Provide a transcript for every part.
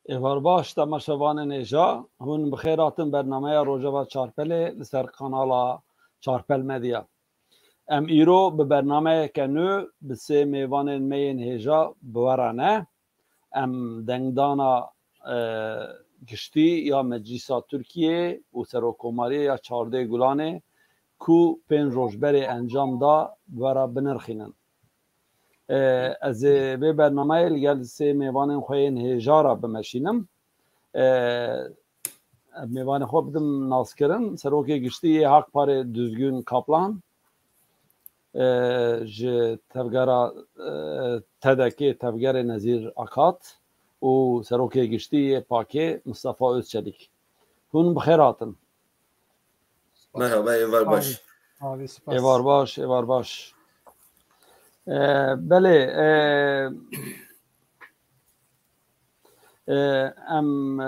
Evar baş temaşevanên êja hûn bi xêr hatin bernameya Rojava Çarpelê li ser kanala Çarpel Medya. Em îro bi bernameyeke nû bi sê mêvanên me yên hêja bi we re ne. Em dengdana giştî ya Meclîsa Tirkiyê û Serokkomariyê ya Çardê Gulanê ku pênc rojberê encam da bi we re binirxînin. Ez ê vê bernameyê li gel sê mêvanên xwe yên hêja re bimeşînim. Mêvanê xwe bidim naskirin. Serokê Giştî Hak Parê Düzgün Kaplan, ji tevgera TEDekê Tevgerê Nezîr Akat û Serokê Giştî Pakê Mustafa Özçelik. Hûn bi xêr hatin. Merhaba, Evar baş. Evar baş, evar baş. Belê, em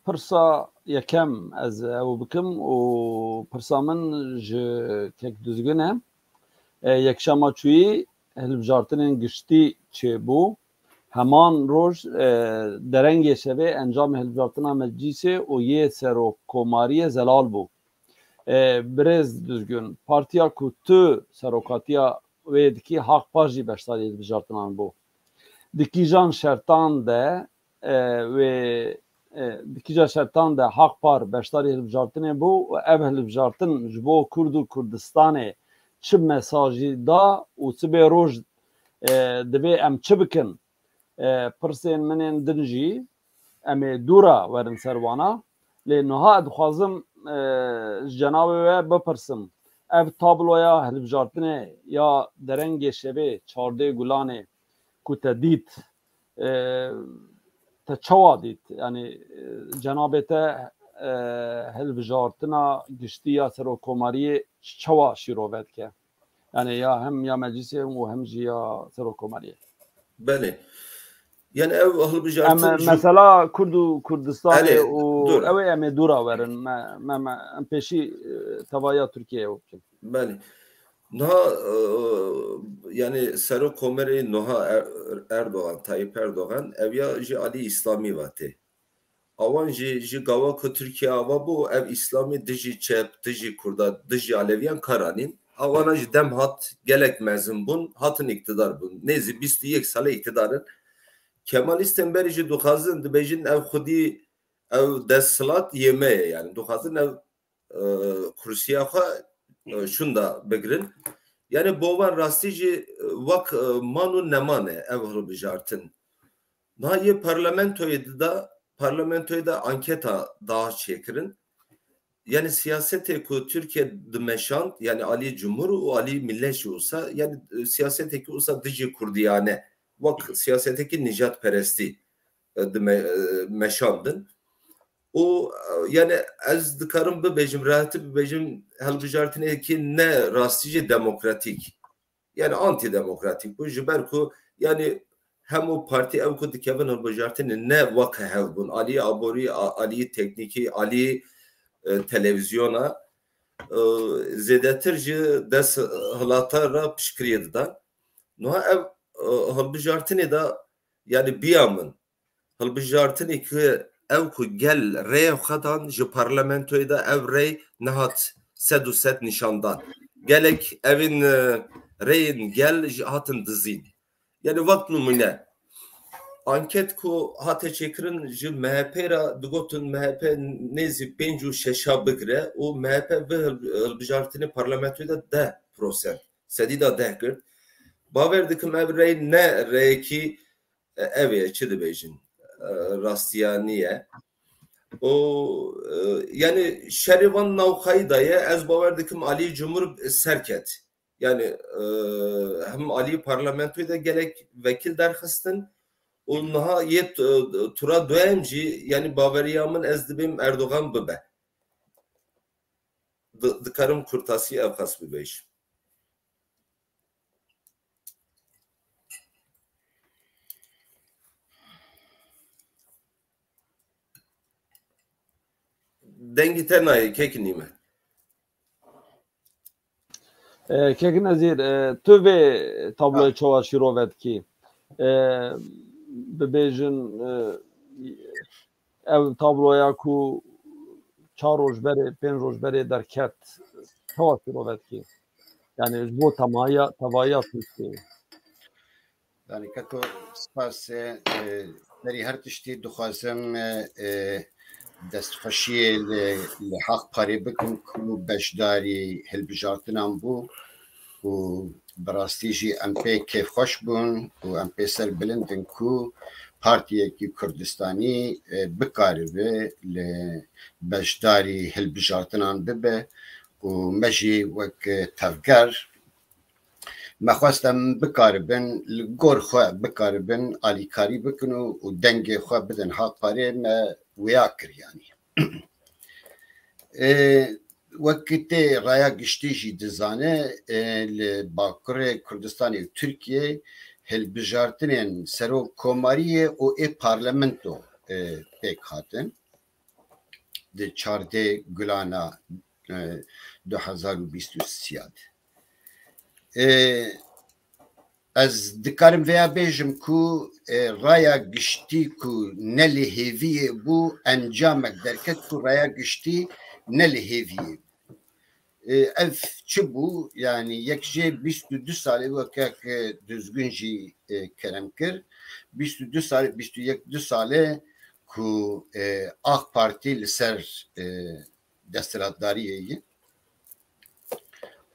pirsa yekem ez ew bikim û pirsa min ji kek düzgün e. Yekşema çûyî hilbijartinên giştî çêbû. Heman roj derengê şevê encamê hilbijartina meclîsê û yê serokkomariyê zelal bû. Birêz düzgün, partiya ku tu serokatiya wê dikî Hak Par jî beşdarî hilbijartinan bû. Dikîjan şertan de dikîja şertan de Hak Par beşdarî hilbijartinê bû û ev hilbijartin ji bo Kurd û Kurdistanê çi mesajî da û sibê roj divê em çi bikin? Pirsên min ên din jî em ê dûra werin ser wana. Lê niha dixwazim ji cenabê we bipirsim. Ev tabloya hilbijartinê ya derengê şevê Çardê Gulanê ku te dît, te çawa dît? Yani cenabê te hilbijartina giştî ya serokkomariyê çawa şîrove dike? Yani ya hem ya meclisê û hem jî ya serokkomariyê. Belê. Yani ev hilbijartin mesela Kurd û Kurdistanê û ew ê em ê dûra werin. Em pêşî tevaya Tirkiyeyê bikin. Belê. Niha yani Serokkomarê niha Erdoğan, Tayyip Erdoğan ev ya ji alî İslamî vatê. Awan ji gava ku Tirkiye ava bû ev İslamî dijî çep, dijî Kurda, dijî Aleviyan karanîn. Awana ji dem hat gelek mezin bûn, hatin iktidar bûn. Nêzî 21 salê iktidarın. Kemalîstên berî jî dixwazin dibêjin ev xwedî ev desthilat yêmeye yani dixwazin ev kursiya xwe şûn da bigirin. Yani bo wan rastî jî wek man û neman e ev hilbijartin. Niha yê parlamentoyê de anketa daha çêkirin. Yani siyasetê ku Türkiye dimeşand yani alî cumhur û alî millet jî olsa yani siyaseteke olsa dijî kurdiyane wek siyaseteki nijatperestî meşandin. O yani ez dikarim bibêjim rahatî bibêjim hilbijartinekî ne rastî jî demokratîk yani antidemokratik bû ji ber ku yani hemû partî ew ku dikevin hilbijartinê ne weke hev bûn alî aborî alî teknîkî alî televizyona zêdetir ji dest hilata re piştgiriyê didan. Niha ev hilbijartinê de yani biya min hilbijartinê ki ew ku gel rêya xwe dan ji parlamentoyê de ev rê nehat sed û sed nîşandan. Gelek evên rêyên gel ji hatin dizîn. Yani vek numune anket ku hate çêkirin ji MHP ra digotin MHP nêzî 5 û 6 bigire û MHP vê hilbijartinê parlamentoyê de 10%. Sedî da 10 kir. Bawer dikim ev rê ne rêyekî ev ê çi dibêjin rastiyanî ye. O yani şerivan navxayî da ye ez bawer dikim alî cumhur serket. Yani hem alî parlamentoyê de gelek vekil derxistin û niha yê tura doyem jî yani baweriya min ez dibêm Erdoğan bibe. Dikarim kurtasî ev xas bibêjim. Dengî te nayê kekinî me. Kekin Nezîr, tu vê tabloya çawa şîrove dikî? Bibêjin ev tabloya ku 4 roj berê 5 roj berê derket hewa firovetkî yani ji bo tevaya Tirkiyeyê. Yani kako spas derî her tiştî dixwazim destxweşiyê li Haqparê bikim ku beşdarî hilbijartinan bû û bi rastî jî em pê kêfxweş bûn û em pê serbilindin ku partiyekî Kurdistanî bikaribe li beşdarî hilbijartinan bibe û me jî wek tevger me xwestem bikaribin li gor xwe bikaribin alîkarî bikin û dengê xwe bidin Haqparê me wiya kir yanî. Wekî tê raya giştî jî dizane li Bakurê Kurdistanê û Tirkiyeyê hilbijartinên Serokkomariyê û parlamento pêk hatin di 14 Gulana 2023 ez dikarim veya bêjim ku raya giştî ku ne li hêviyê bû encamek derket ku raya giştî ne li hêviyê ev çi bû yani yek jê 22 salê wekek düzgün jî kerem kir 22 salê 21 salê ku AK Parti li ser desthilatdariyê ye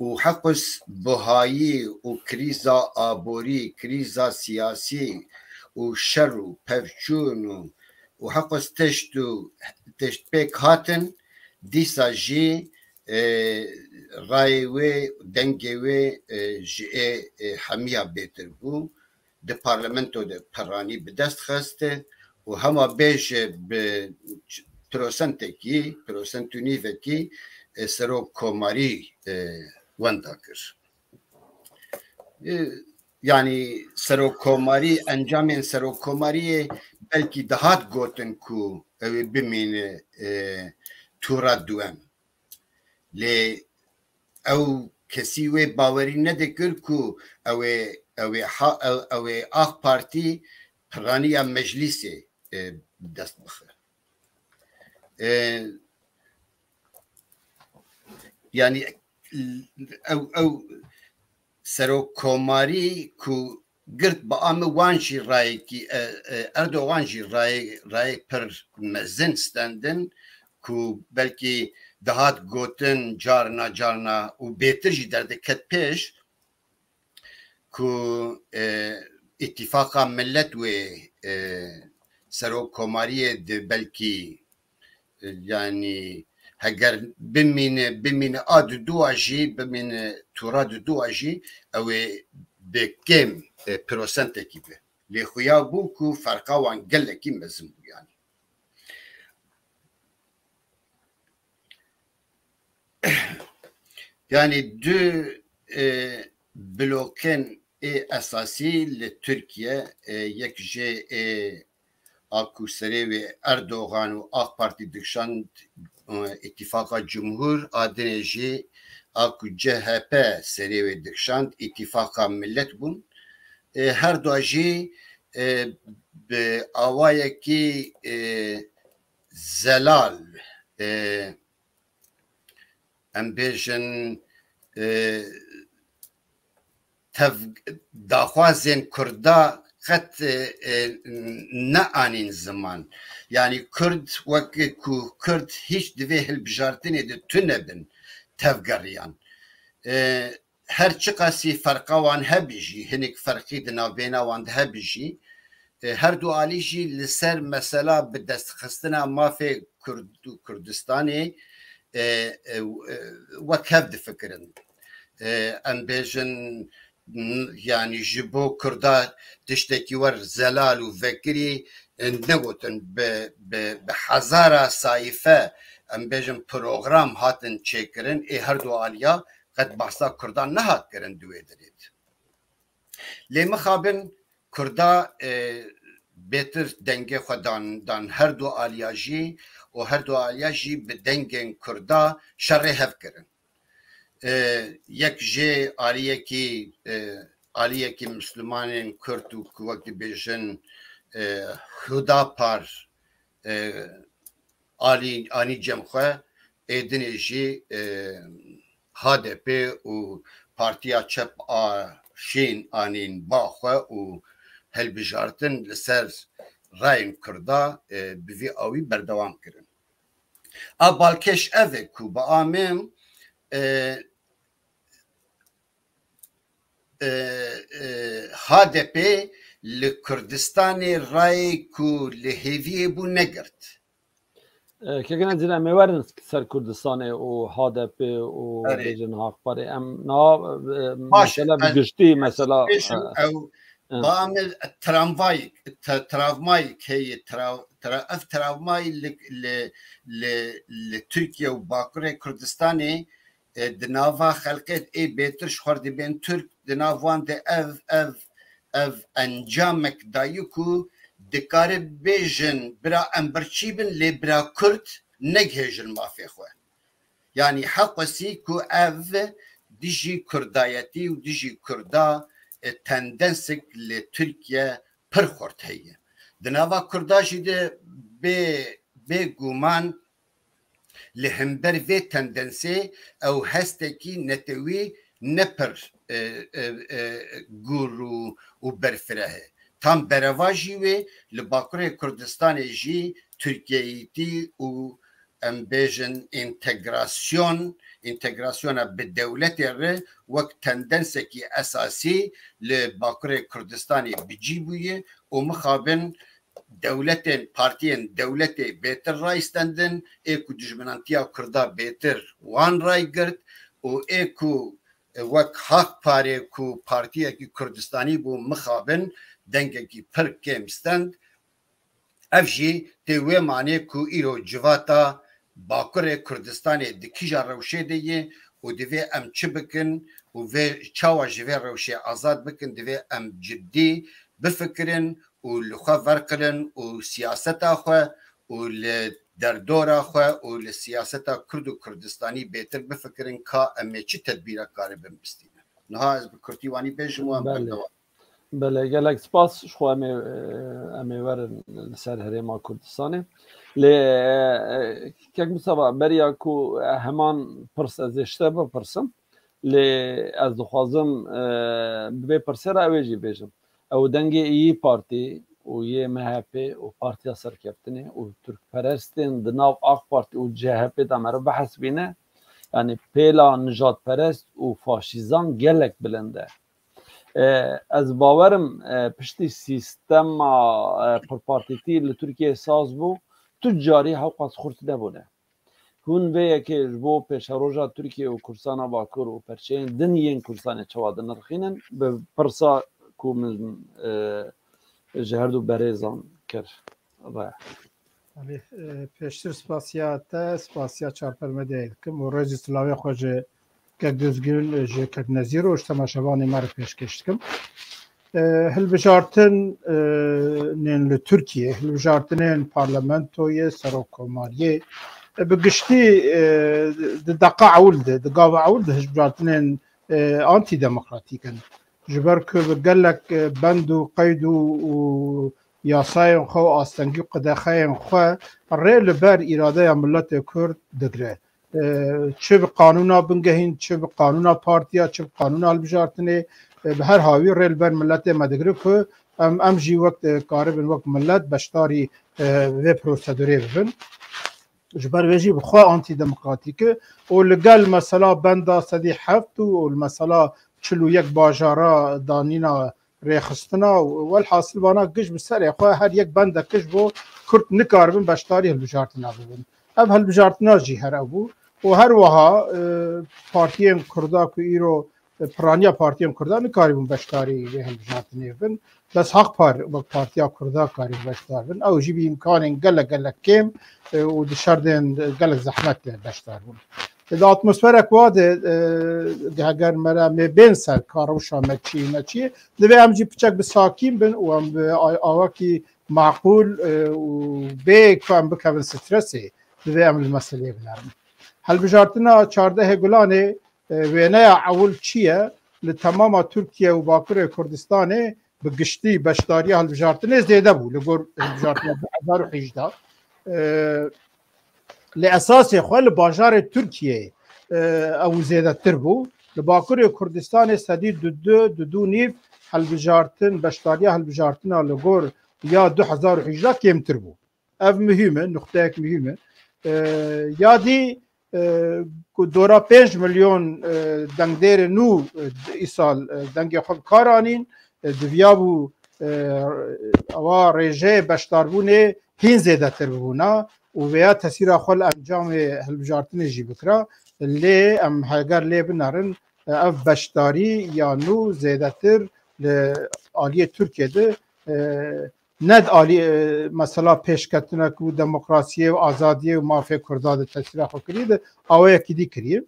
û hequs buhayî û krîza aborî krîza siyasî û şer û pevçûn û hequs tişt pêk hatin dîsa jî rayê wê dengê wê ji ê hemiya bêtir bû di parlamento de peranî bi dest xiste û hema bêje bi prosentû nîvekî serokkomarî wenda kir. Yani serokkomarî encamên serokkomariyê belkî dihat gotin ku ew ê bimîne tûra duem. Lê ew kesî wê bawerî nedikir ku ew ê AK Partî piraniya meclîsê dest bixe. Yani ew serokkomarî ku girt bi amê wan jî rayekî Erdogan jî rayê pir mezin standin ku belkî dihat gotin carna û bêtir jî derdiket pêş ku îtîfaqa millet wê serokkomariyê di belkî yani heger bimîne a duwa jî bimîne tûra duwa jî ew ê bi kêm prosentekî be. Lê xuya bû ku ferqa wan gelekî mezin bû yani. Yani du blokên esasî li Tirkiye yek jê aku serê wê Erdogan û AK Parti dikşand İttifaka Cumhur adinê jî aku CHP serê wê dikşand İttifaka Millet bûn. Her du jî bi awayekî zelal em bêjin daxwazên Kurda qet neanîn ziman. Yani Kurd wekî ku Kurd hiç divê hilbijartinê de tunebin tevgeriyan. Her çi qasî ferqa wan hebî jî hinek ferqî di navbêna wan de hebî jî her du alî jî li ser mesela bi destxistina mafê Kurdistanê wek hev difikirin. Em bêjin yani ji bo Kurda tiştekî wer zelal û vekirî negotin bi hezara sayîfe em bêjin program hatin çêkirin her du aliya qet behsa Kurdan nehat kirin di wê derê de. Lê mixabin Kurda bêtir dengê xwe dan her du aliya jî û her du aliya jî bi dengên Kurda şerê hev kirin. Yek jê aliyekî Müslümanên Kurd û ku wek dibêjin Hudapar آنی جمخه ایدنیجی HDP و پارتیا چپ شین آنین باخوه و هلبجارتن لسر راین کرده بوی آوی بردوام کرن. بالکش اوه کو با آمیم HDP لکردستان رای کو لحیویه بو نگرد. که کنه زیرا میورن سر کردستان و HDP و بیجن حق پاره ام نا مثلا بگشتی مثلا با عمل تراموای که تراموای لترکیه و باکره کردستانی دناوا خلقت ای بیترش خورده بین ترک دناوان ده اف انجامک دایکو دکاره بیجن برا امبرچیبن لی برا کرد نگهجن مافی خواه یعنی حقوسی که اف دیجی کردایتی و دیجی کردا تندنسک لی ترکیه پر خورد هیه دناوا کرداشی ده به گومان لهمبر وی تندنسی او هستکی نتوی نپر گورو و برفره tam berevajî wê li Bakurê Kurdistanê jî Tirkiyeyîtî û em bêjin întegrasyona bi dewletê re wek tendensekî esasî li Bakurê Kurdistanê bicî bûye û mixabin dewletên partiyên dewletê bêtir rayîstendin ê ku dijminantiya Kurda bêtir wan raygirt û ê ku wek Haqparê ku partiyekî Kurdistanî bû mixabin dengekî pir kêm stend ev jî tê wê manê ku îro civata Bakurê Kurdistanê di kîja rewşê de ye û divê em çi bikin û vê çawa ji vê rewşê azad bikin divê em ciddî bifikirin û li xwe verkirin û siyaseta xwe û li derdora xwe û li siyaseta Kurd û Kurdistanî bêtir bifikirin ka em ê çi tedbîrek karibin bistînin. Niha ez bi Kurdî wanî bêjim wan berdewam. بله گلک سپاس شو امی ورن سر هرما کردستانه لی که مثلا بریا کو همان پرس از اشتباه بپرسم لی از دخوازم به پرسر اویجی بیجم او دنگی ای پارتی و یه MHP و پارتیا سرکفتنه و ترک پرستین دناو آق پارتی و CHP دمرو بحث بینه یعنی پیلا نجات پرست و فاشیزان گلک بلنده از باورم پشتی سیستم پرپارتیتی لترکیه ساز بو تجاری حقوق خورد نبونه هون وی که بو پیش روزا ترکیه و کردستان باکور و پرچین دنیین کردستان چواد نرخینن به پرسا کو من جهردو بریزان کر را پیشتر سپاسیا چارپرمده کم و رئیس سلاوی خوژه که düzgün که نظیر و تماشاوانی ما رو پیش کشتم هلبجارتن نین ترکیه هلبجارتن پارلمانتوی سروکماریه بگشتی دقا عولده دقا عولده هلبجارتن آنتی دموکراتیکن جبر که بگلک بند و قید و یاسای خو آستنگی قداخای خو ریل بر اراده ملت کرد دگره چه به قانونا بنگهین چه به قانونا پارتیا چه به قانونا البجارتنه به هر هاوی ریل بر ملت مدگره که ام جی وقت کاربن وقت ملت بشتاری و پروسیدوری ببن جبر ویجی بخوا آنتی دموکراتیکه و لگل مثلا بندا صدی حفت و مثلا 41 باجارا دانینا ریخستنا والحاصل وانا گش بسر خو هر یک بنده کش بو کرد نکاربن بشتاری البجارتنا ببن اب هالبجارتنا جی هر ابو و هر وها پارتیم کردا کو ایرو پرانیا پارتیم کردا نکاربن بشتاری و هالبجارتنا ببن بس حق پارتیا کردا کاری بشتار بن او جی بی امکان گله کم و دشاردن گله زحمت بشتار بن دا اتمسفرک واده اگر مرا بین سر کارو شامل چی دوی همجی پچک به ساکین بن و هم به آواکی معقول و به کام بکن سترسی دوی عمل مسئله بنرم هل بجارتنا 14 گلانه وینه اول چیه لتمام ترکیه و باکور کردستانه بگشتی بشتاری هل بجارتنا زیده بود لگور هل بجارتنا 2018 لأساس خل باجار تركيا أو زيادة تربو لباكر كردستان سديد دو نيف هالبجارتن بشتاريا هالبجارتنا لغور يا 2010 كيم تربو اف مهمه نقطه مهمه يادي دورا 5 مليون دنگدير نو ايسال دنگ خب كارانين دفيابو اوا ريجي بشتاربونه هين زيادة تربونا ويا تسير خل انجام هالبجارتن جي بكرا اللي ام هاجر لي بنارن اف بشتاري یا نو زیادتر عالی ترکیه ده ند عالی مثلا پیشکتنه که دموکراسی و آزادی و مافی کرداد تسریع خو کرید آوه یکی کرید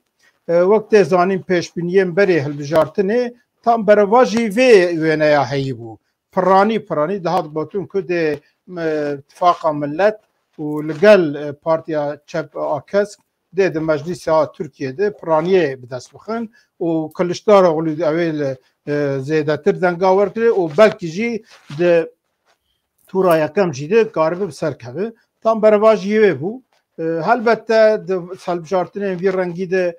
وقت زانیم پیش بینیم بری هلبجارتنه tam برواجی وی وینه هایی بو پرانی دهات باتون که ده اتفاق ملت و لگل پارتیا چپ آکسک ده مجلس ترکیه پرانیه بدست بخن و کلشدار اولید اول زیادتر دنگاور کرده و بلکی جی ده تورا یکم جیده کاربه بسر که tam برواج یوه بو البته ده سالبجارتنه وی رنگی ده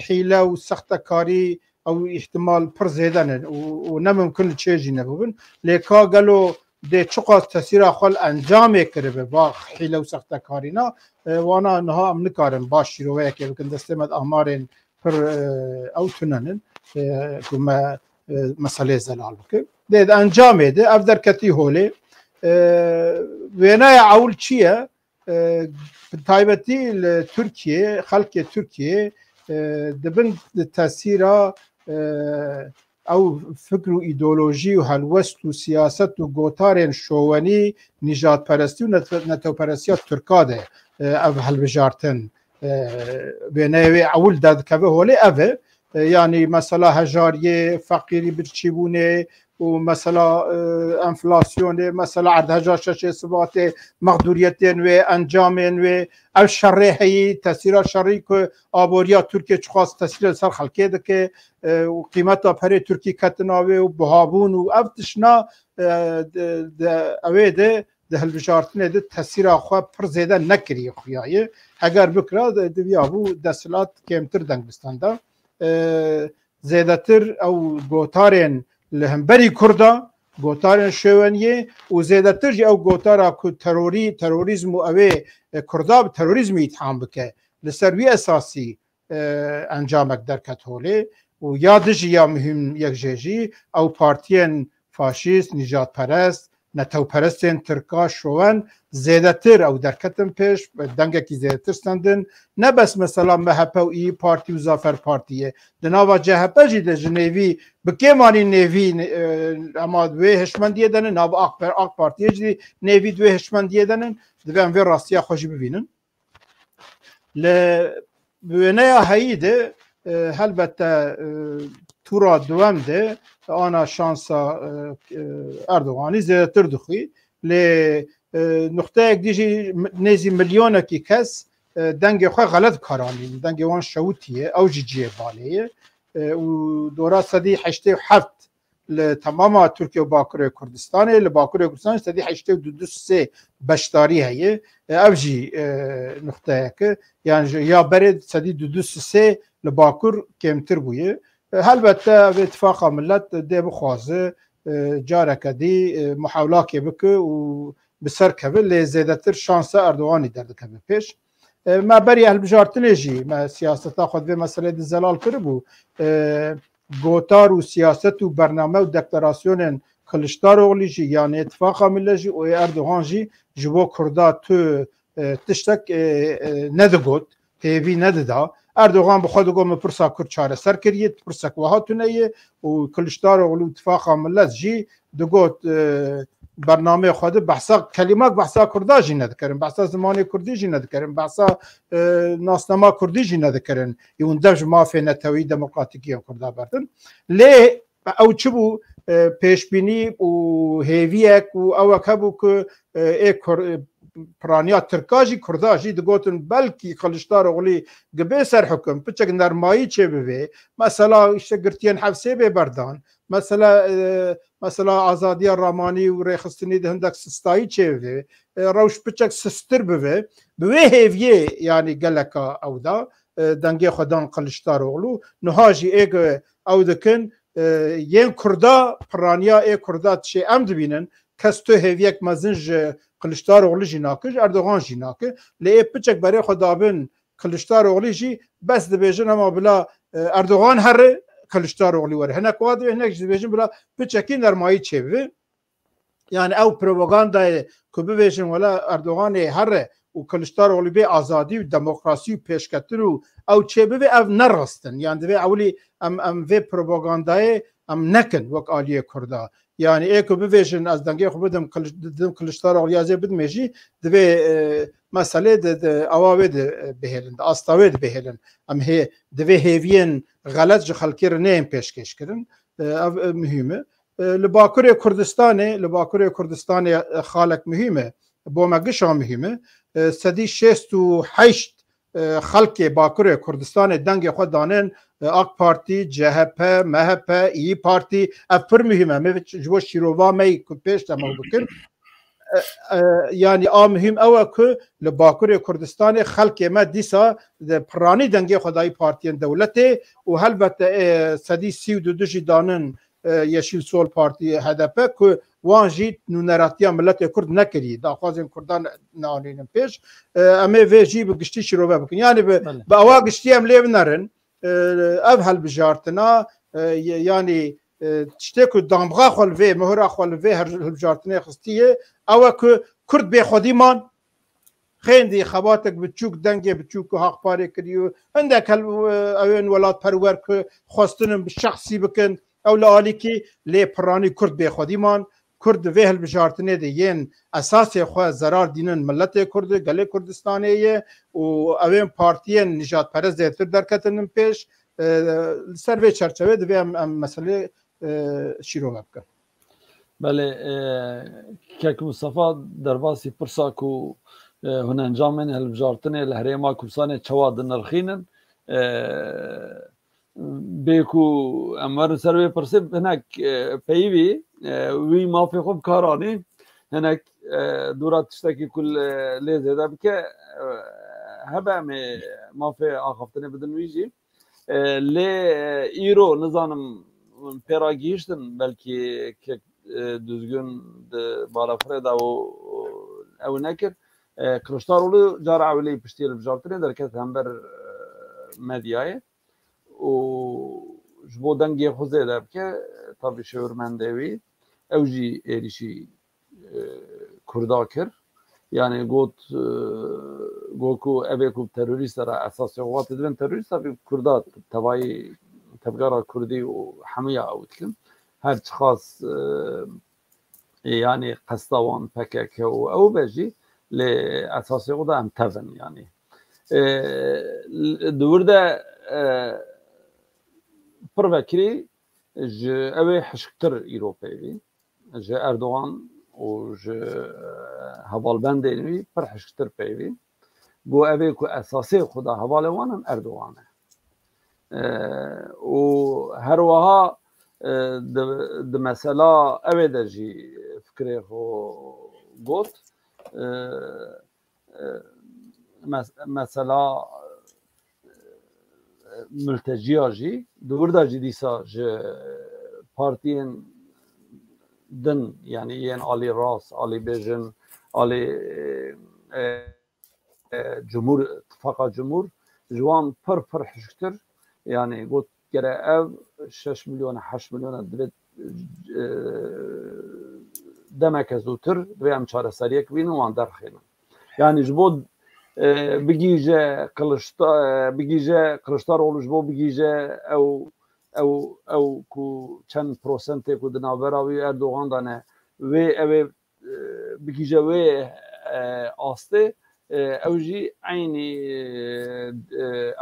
حیله و سخت کاری او احتمال پر زیدنه و نممکن چیزی نبودن لیکا گلو ده چقدر تاثیر خال انجام کرده با حیله و سخت کارینا وانا نها ام نکارن باش رو که بکن دستمد آمارن پر او تننن کما مسئله زلال بکن ده انجام ده افدر کتی هوله وینای اول چیه تایبتی ترکیه خلق ترکیه دبن تاثیر او فکر و ایدئولوژی و هلوست و سیاست و گوتارن شوانی نجات پرستی و نتو پرستی ترکاده او هلبجارتن بینه اول داد که هولی اوه یعنی مثلا هجاریه فقیری برچیبونه و مثلا انفلاسیون مثلا عرض هجار شش ثبات مقدوریتین و انجامین و او شره هی تاثیر شری که آبوریا ترکیه چخواست تاثیر سر خلقه ده که و قیمت پر ترکی کتناوه و بهابون و او تشنا اوه ده هلبجارتنه ده تاثیر خواه پر زیده نکری خویایه اگر بکره ده بیابو دستلات کمتر دنگ بستنده زیده تر او گوتارین لهمبری کردا گوتارن شوانیه و زیده تر جی او گوتارا که تروریزم و اوه کردا به تروریزمی اتحام بکه لسروی اساسی انجامک درکت هوله و یادش یا مهم یک جیجی او پارتین فاشیست نجات پرست نتو پرستین ترکا شوان زیده تر او درکتن پیش دنگه که زیده تر ستندن نه بس مثلا مهپه و ای پارتی و زافر پارتیه دناوا جهپه جیده جنیوی بکی مانی نیوی اما دوی هشمندیه دنن ناب آق پارتیه جدی نیوی دوی هشمندیه دنن دوی انوی راستیه خوشی ببینن لبینه هایی ده البته تورا دوام ده آنا شانس اردوغانی زیده تر دخوی نقطه یک دیجی نیزی میلیونه کی کس دنگ خواه غلط کارانی دنگ وان شوتیه او جیجیه بالیه و دورا صدی 87 لتمام ترکیه و باکره کردستانه لباکره کردستان صدی 83 بشتاری هیه او جی نقطه که یعنی یا برد صدی 23 لباکر کمتر بویه البته به اتفاق ملت ده بخوازه جارك دي محاولات كبك وبسر كبل لزيادتر شانس اردوغاني درد كبل پیش ما بري هالبجارتنجي ما سياسة تاخذ في مسألة الزلال كربو گوتار و سیاست و برنامه و دکلراسیون کلشدار اولیجی یعنی اتفاق ملجی و اردوغان جی جبو کردا تو تشتک ندگوت تیوی نددا اردوغان بخواد گم پرسا کرد چاره سر کریت پرسا کوهاتونه و کلشدار اولو اتفاق ملت جی دگوت برنامه خود بحثا کلمات بحثا کردا جی ندکرن بحثا زمانی کردی جی ندکرن بحثا ناسنما کردی جی ندکرن یون دبج مافی نتوی دموکراتیکی کردا بردن لی او چبو پیشبینی و هیویک و او کبو که پرانیا ترکاجی کرداجی دگوتن بلکی خلشدار اولی گبه سر حکم پچک نرمایی چه بوه مثلا اشتگرتین حفظه به بردان مثلا آزادی رامانی و ریخستنی ده هندک سستایی چه روش بچک سستر به هیویه یعنی گلکا او دا دنگی خودان قلشتار اغلو نهاجی ایگ او دکن ین کردا پرانیا ای کردا تشی ام دبینن کستو هیویک مزنج قلشتار اغلو جیناکش اردوغان جیناکه لی بچک برای خدابن قلشتار اغلی جی بس دبیجن اما بلا اردوغان هر قلشتار اغلی وره هنک واده هنک دبیجن بلا بچکی نرمایی چه yani ev propagandayı kubivêjin wela Erdoganê here û Kılıçdaroğlu bê azadî û demokrasî û pêşketir û ew çêbibe ev nerastin yani divê ewlî em vê propagandayê em nekin wek aliyê Kurda yani ê ku bivêjin ez dengê xwe bidim Kılıçdaroğlu ya zê bidime jî divê meselê de ewa wê de bihêlin de asta wê de bihêlin em divê hêviyên xelet ji xelkê re neyên pêşkêşkirin ev mühim e لباکوری کردستان خالق مهمه با مگشا مهمه سدی 68 خلق باکوری کردستان دنگ خود دانن AK Parti, CHP, MHP, İyi Parti پر مهمه می جو شیروا می کو پیش تمام بکن yani a mühim ev ku li Bakurê Kurdistanê xelkê me dîsa piranî dengê Xwedayî partiyên dewletê û helbette sedî sî du jî danin Yeşil Sol Parti HDP ku wan jî nûneratiya milletê Kurd nekirî daxwazên Kurdan neanînin pêş em ê vê jî bi giştî şîrove bikin yani bi ewa giştî em lê binerin ev helbijartina yani tiştê ku damxa xwe li vê mihira xwe li vê helbijartinê xistiye ew ku Kurd bêxwedî خیندی خباتک بچوک دنگی بچوک حق پاره کریو هندک اوین ولات پرور که خواستنم به شخصی بکن او لالی که لی پرانی کرد به خودیمان کرد وهل بجارتنه ده ین اساس خو zarar dinin ملت کرد گله کردستانیه و اوین پارتیین نجات پرست زیتر درکتنم پیش سر و چرچوه ده ام مسئله شیرو بکن. بله که مصطفی در باسی پرساکو هن انجامن هلبجارتنه لهريما كوسانه چواد نرخينن بيكو امر سروي پرسب هناك پيوي وي ما في خوب كاراني هناك دورات تشتكي كل ليزه ده بك هبا ما في اخفتنه بدن ويجي لي ايرو نظام پیراگیشتن بلکه که düzgün balafreda او نکر Kılıçdaroğlu cara avlî piştî li bijartinê derket hember medyayê û ji bo dengê xwezê de bike tabii şêwirmendê wî ew jî êrişî Kurda kir yani got ku ev ê ku terorîst re esasê xwatê dibin terorîst tabii Kurda tevayî tevgera Kurdî û hemiya ew dikin her çi xas yani qesta wan PKK û ew be jî لأساسي وضع امتفن يعني دور ده برفكري جي اوي حشكتر ايروبي جي اردوغان و جي هفالبند انوي پر حشكتر بيوي بو اوي كو اساسي خدا هفالوانن اردوغان و هروها ده مثلا اوي ده جي فكري خو قوت mesela mülteciya jî burada jî dîsa ji partiyên din yani yên alî rast alî bêjin alî Cumhur İttifaka Cumhur ji wan pir hişktir yani got gere ev 6 milyon 8 milyon divê demek zûtir divê em çareseriyek bînin wan derxînin yani ji bo bigîje Kılıçdaroğlu ji bo bigîje ew ku çend prosentê ku di navbera wî Erdogan da ne wê ew ê bigîje wê astê ew jî eynî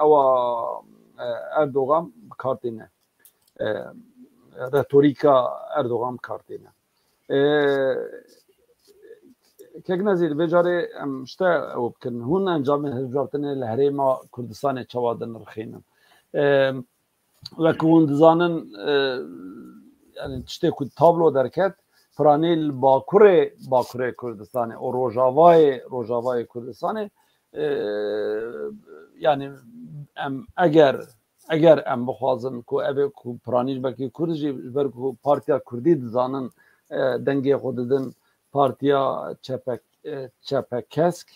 ewa Erdogan bikartîne retorîka Erdogan bikartîne کک نزید بجاری امشته او بکن هون انجام هجرتنه لهریما کردستان چوادن رخینن و کون دزانن yani tiştê ku tablo derket piranî li Bakurê Kurdistanê û Rojavayê Kurdistanê yani em eger em bixwazin ku ev ku piranî belkî Kurd jî ji ber ku Partiya Kurdî dizanin dengê xwe didin Partiya Çepekesk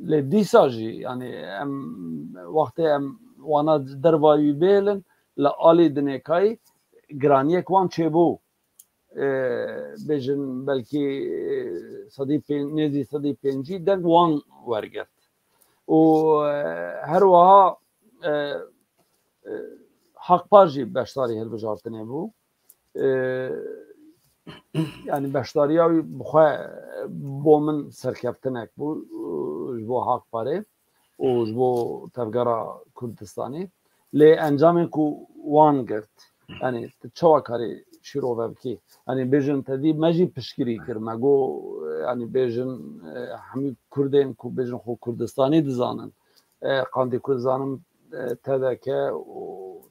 lê dîsa jî yani em wextê em wana derva wî bêlin li alî dinêkayî giraniyek wan çêbû bêjin belkî nêzî sedî pêncî deng wan wergirt û her wiha Haqpar jî beşdarî hilbijartinê bû yani beşdariya wî bixwe bo min serkeftinek bû ji bo Haqparê û ji bo Tevgera Kurdistanê lê encamên ku wan girt yani tu çawa karî şîrove bikî yani bêjin te dî me jî piştgirî kir me got yani bêjin hemû Kurdên ku bêjin xwe Kurdistanî dizanin qandî ku dizanin tedeke û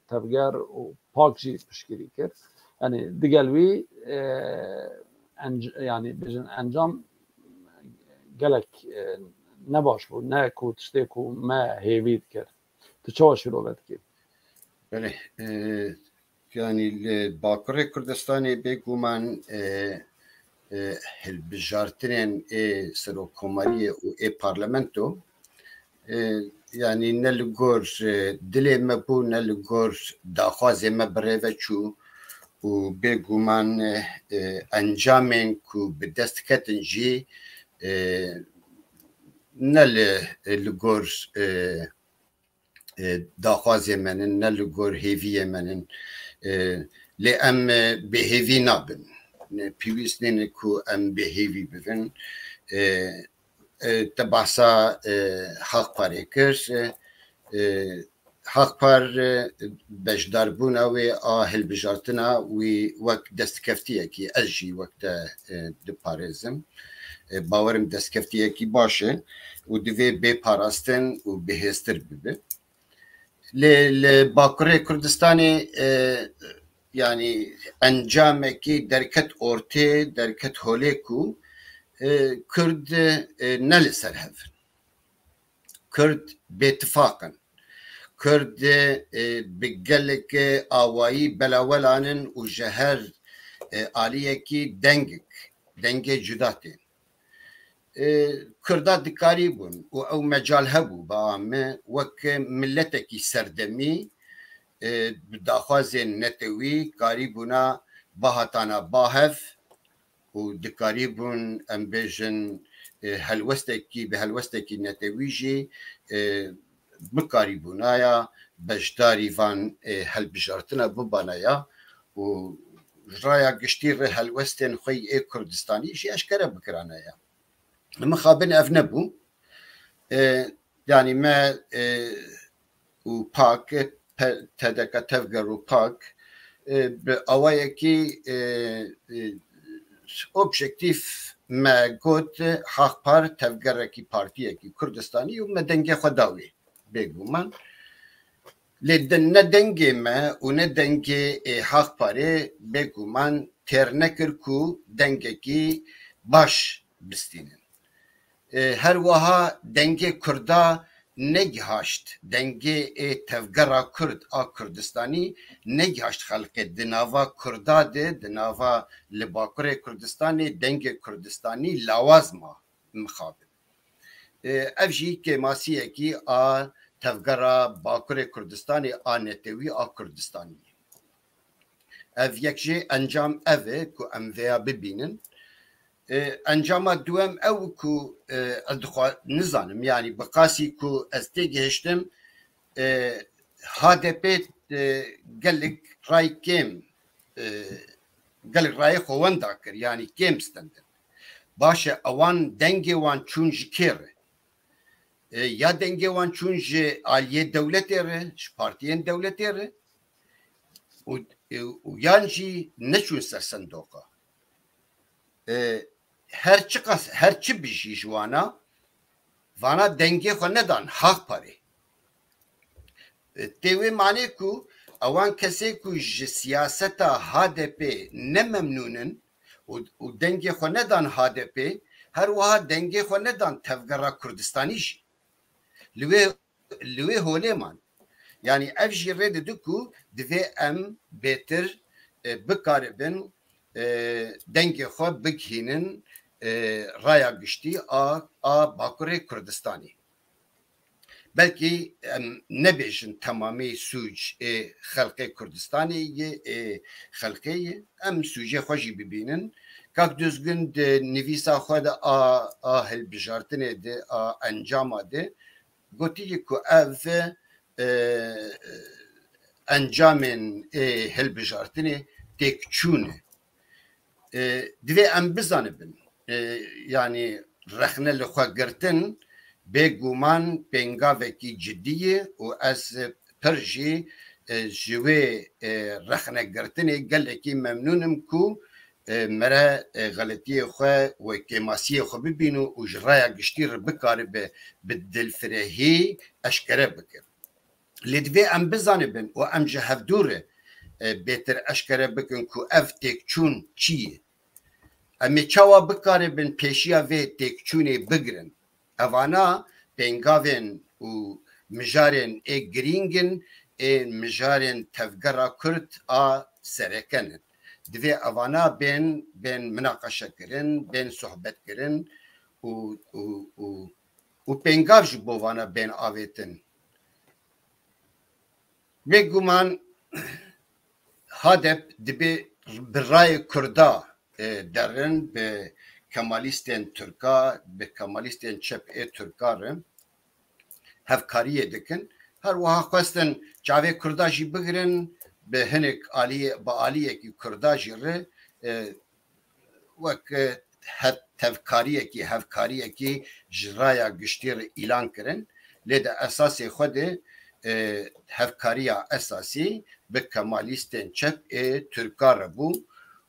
tevger û pak jî piştgirî kir yani digel wî yani bêjin encam gelek ne baş bû ne ku tiştê ku me hêvî dikir tu çawa şîrove dikî Belê yani li Bakurê Kurdistanê bêguman hilbijartinên Serokkomariyê û parlamento yani ne li gor dilê me bû ne li gor daxwazê me birêve çû û bêguman encamên ku bi dest ketin jî ne li gor daxwazê me nin ne li gor hêviyê me nin lê em bêhêvî nabin pîwîst nêne ku em bêhêvî bibin te behsa Haqparê kir Haqpar beşdarbûna wê a hilbijartina wî wek destkeftiyekî ez jî wek te diparêzim bawerim destkeftiyekî baş e û divê bêparastin û bihêstir bibe li Bakurê Kurdistanê yani encamekî derket ortê derket holê ku Kurd ne li ser hevin Kurd bêtifaqin Kurd bi gelekê awayî belawelanin û ji her aliyekî dengê cuda tên Kurda dikarî bûn û ew mecal hebû ba me wek milletekî serdemî bi daxwazên netewî karî bûna bahatana bahev û dikarî bûn em bêjin helwestekî bi helwestekî netewî jî bikarî bûnaya beşdarî van hilbijartina bibanaya û raya giştî re helwestên xwe ê Kurdistanî jî eşkere bikiranaya min xabin ev nebû yani me û pak tedeka tevger û pak bi awayekî objektif me got Haqpar tevgerekî partiyekî Kurdistanî û me dengê xwe dawê bêguman lê ne dengê me û ne dengê Haqparê bêguman têr nekir ku dengekî baş bistînin her wiha dengê Kurda negihaşt dengê tevgera Kurd a Kurdistanî negihaşt xelkê di nava Kurda de di nava li Bakurê Kurdistanê dengê Kurdistanî lawaz ma mixabin ev jî kêmasiyekî a tevgera Bakurê Kurdistanê a netewî a Kurdistanî ev yek jê encam ev e ku em vêya bibînin encama duem ew ku ez nizanim yani bi qasî ku ez tê gihiştim HDP gelek rayê kêm gelek rayê xwe wenda kir yani kêm stendin baş e ewan dengê wan çûn ji kê re ya dengê wan çûn ji aliyê dewletê re ji partiyên dewletê re û yan jî neçûn ser sendoqa her çi bijî ji wana vana dengê xwe nedan Haqparê تیوی معنی کو اوان کسی کو سیاستا HDP نممنونن و دنگی خو ندان HDP هر وها دنگی خو ندان تفگرا کردستانیش لوی هولی من yani ev jî rê didin ku divê em bêtir bikaribin dengê xwe bigihînin raya giştî a Bakurê Kurdistanê. Belkî em nebêjin temamî sûc ê xelkê Kurdistanê yê ê xelkê yê em sûcê xwe jî bibînin kak düzgün di nivîsa xwe de a hilbijartinê de a encama de gotiye ku ev encamên hilbijartinê têkçûne. Divê em bizanibin yani rexne li xwe girtin bêguman pêngavekî ciddî ye û ez pir jî ji wê rexnegirtinê gelekî memnûnim ku mere xeletiyê xwe wê kêmasiyê xwe bibîn û ji raya giştî re bikaribe bi dilfirehî eşkere bikin. Lê divê em bizanibin û em ji hevdûre bêtir eşkere bikin ku ev têkçûn çi ye. Em ê çawa bikaribin pêşiya vê têkçûnê bigirin. Evana pêngavên û mijarên ê girîngin ê mijarên tevgera Kurd a serekenin. Divê evana bên minaqeşe kirin, bên sohbet kirin û pêngav ji bo vana bên avêtin. Bêguman HDP dibê bi rayê Kurda derin bi Kemalîstên Türka, bi Kemalîstên çep ê Türka re hevkariyê dikin. Her wiha xwestin çavê Kurda jî bigirin bi hinek bi aliyekî Kurda jî re wek hevkariyekî ji raya giştî re îlan kirin. Lê de esasê xwe de hevkariya esasî bi Kemalîstên çep ê Türka re bû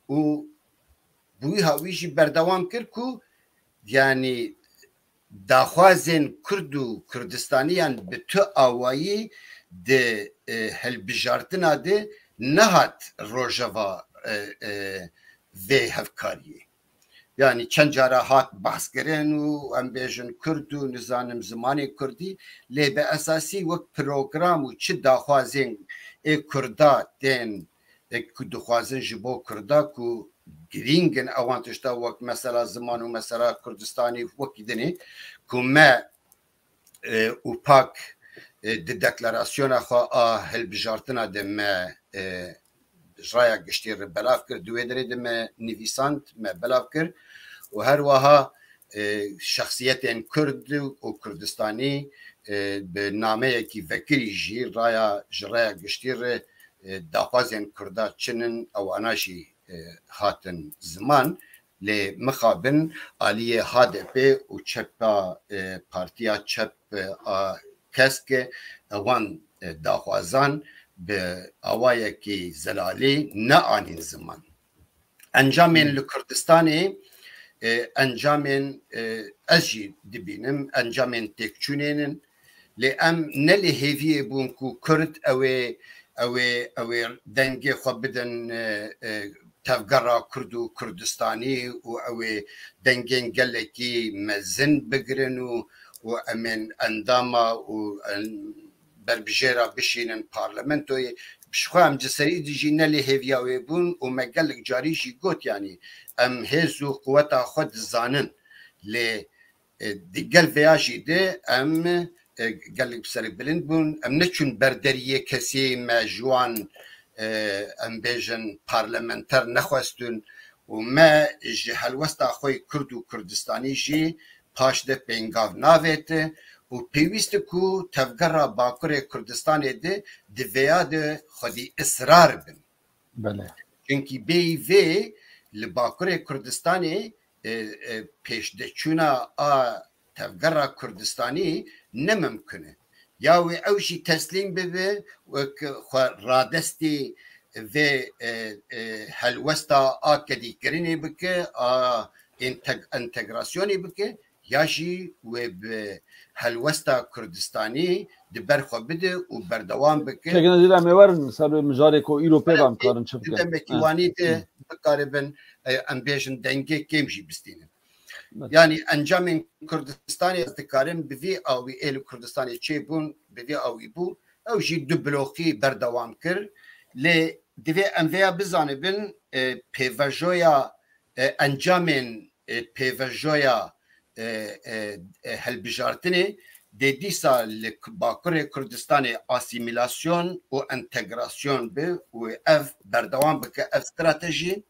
û bûîha wî jî berdewam kir ku yani daxwazên Kurd û Kurdistaniyan bi tu awayî di hilbijartina de nehat rojeva vê hevkariyê. Yani çend cara hat behskirin û em bêjin Kurd û nizanim zimanê Kurdî lê bi esasî wek program û çi daxwazên ê Kurda tên ku dixwazin ji bo Kurda ku girîngin ewan tişta wek mesela ziman û mesela Kurdistanê wekî dinê ku me û pak di deklarasyona xwe a hilbijartina de me raya giştî re belav kir di wê derê de me nivîsand me belav kir û her wiha şexsiyetên Kurd û Kurdistanî bi nameyekî vekirî jî ji raya giştî re daxwazên Kurda çinin ewana jî hatin ziman lê mixabin aliyê HDP û çepa partiya çep a keske ewan daxwazan bi awayekî zelalî neanîn ziman. Encamên li Kurdistanê encamên ez jî dibînim encamên têkçûnênin lê em ne li hêviyê bûn ku Kurd ew ê dengê xwe bidin tevgera Kurd û Kurdistanî û ew ê dengên gelekî mezin bigirin û em ên endama û berbijêra bişînin parlamentoyê ji xwe em ci serî jî ne lê hêviya wê bûn û me gelek carî jî got yanî em hêz û quweta xwe dizanin lê di gel vêya jî de em gelek serî bilind bûn em neçûn berderiyê kesî me ji wan em bêjin parlamenter nexwestin û me ji helwesta xwe Kurd û Kurdistanî jî paş de pêngav navête û pêwîst e ku tevgera Bakurê Kurdistanê de di vêya de xwedî israr bin. Çünkü bêyî vê li Bakurê Kurdistanê pêşdeçûna a tevgera Kurdistanî nemimkin e. Ya wê ew jî teslîm bibe wek xwe radestî vê helwesta a kedîkirinê bike a entegrasyonê bike ya jî wê bi helwesta Kurdistanî دبرخو بده و بردوام بکه چگونه دیدم میورن سر مجاری کو ایروپی هم کارن چه دیدم که وانیت بقاربن ام بیشن دنگه کمشی بستینه yani encamın Kurdistan'ı dikarim bivi avi el Kurdistan'ı çebun bivi avi bu ev jî du bloki berdewam kir le divê em veya bizanibin pêvejoya encamên pêvejoya helbijartinê de dîsa li Bakurê Kurdistanê asimilasyon û entegrasyon bi û ev berdewam bike ev stratejî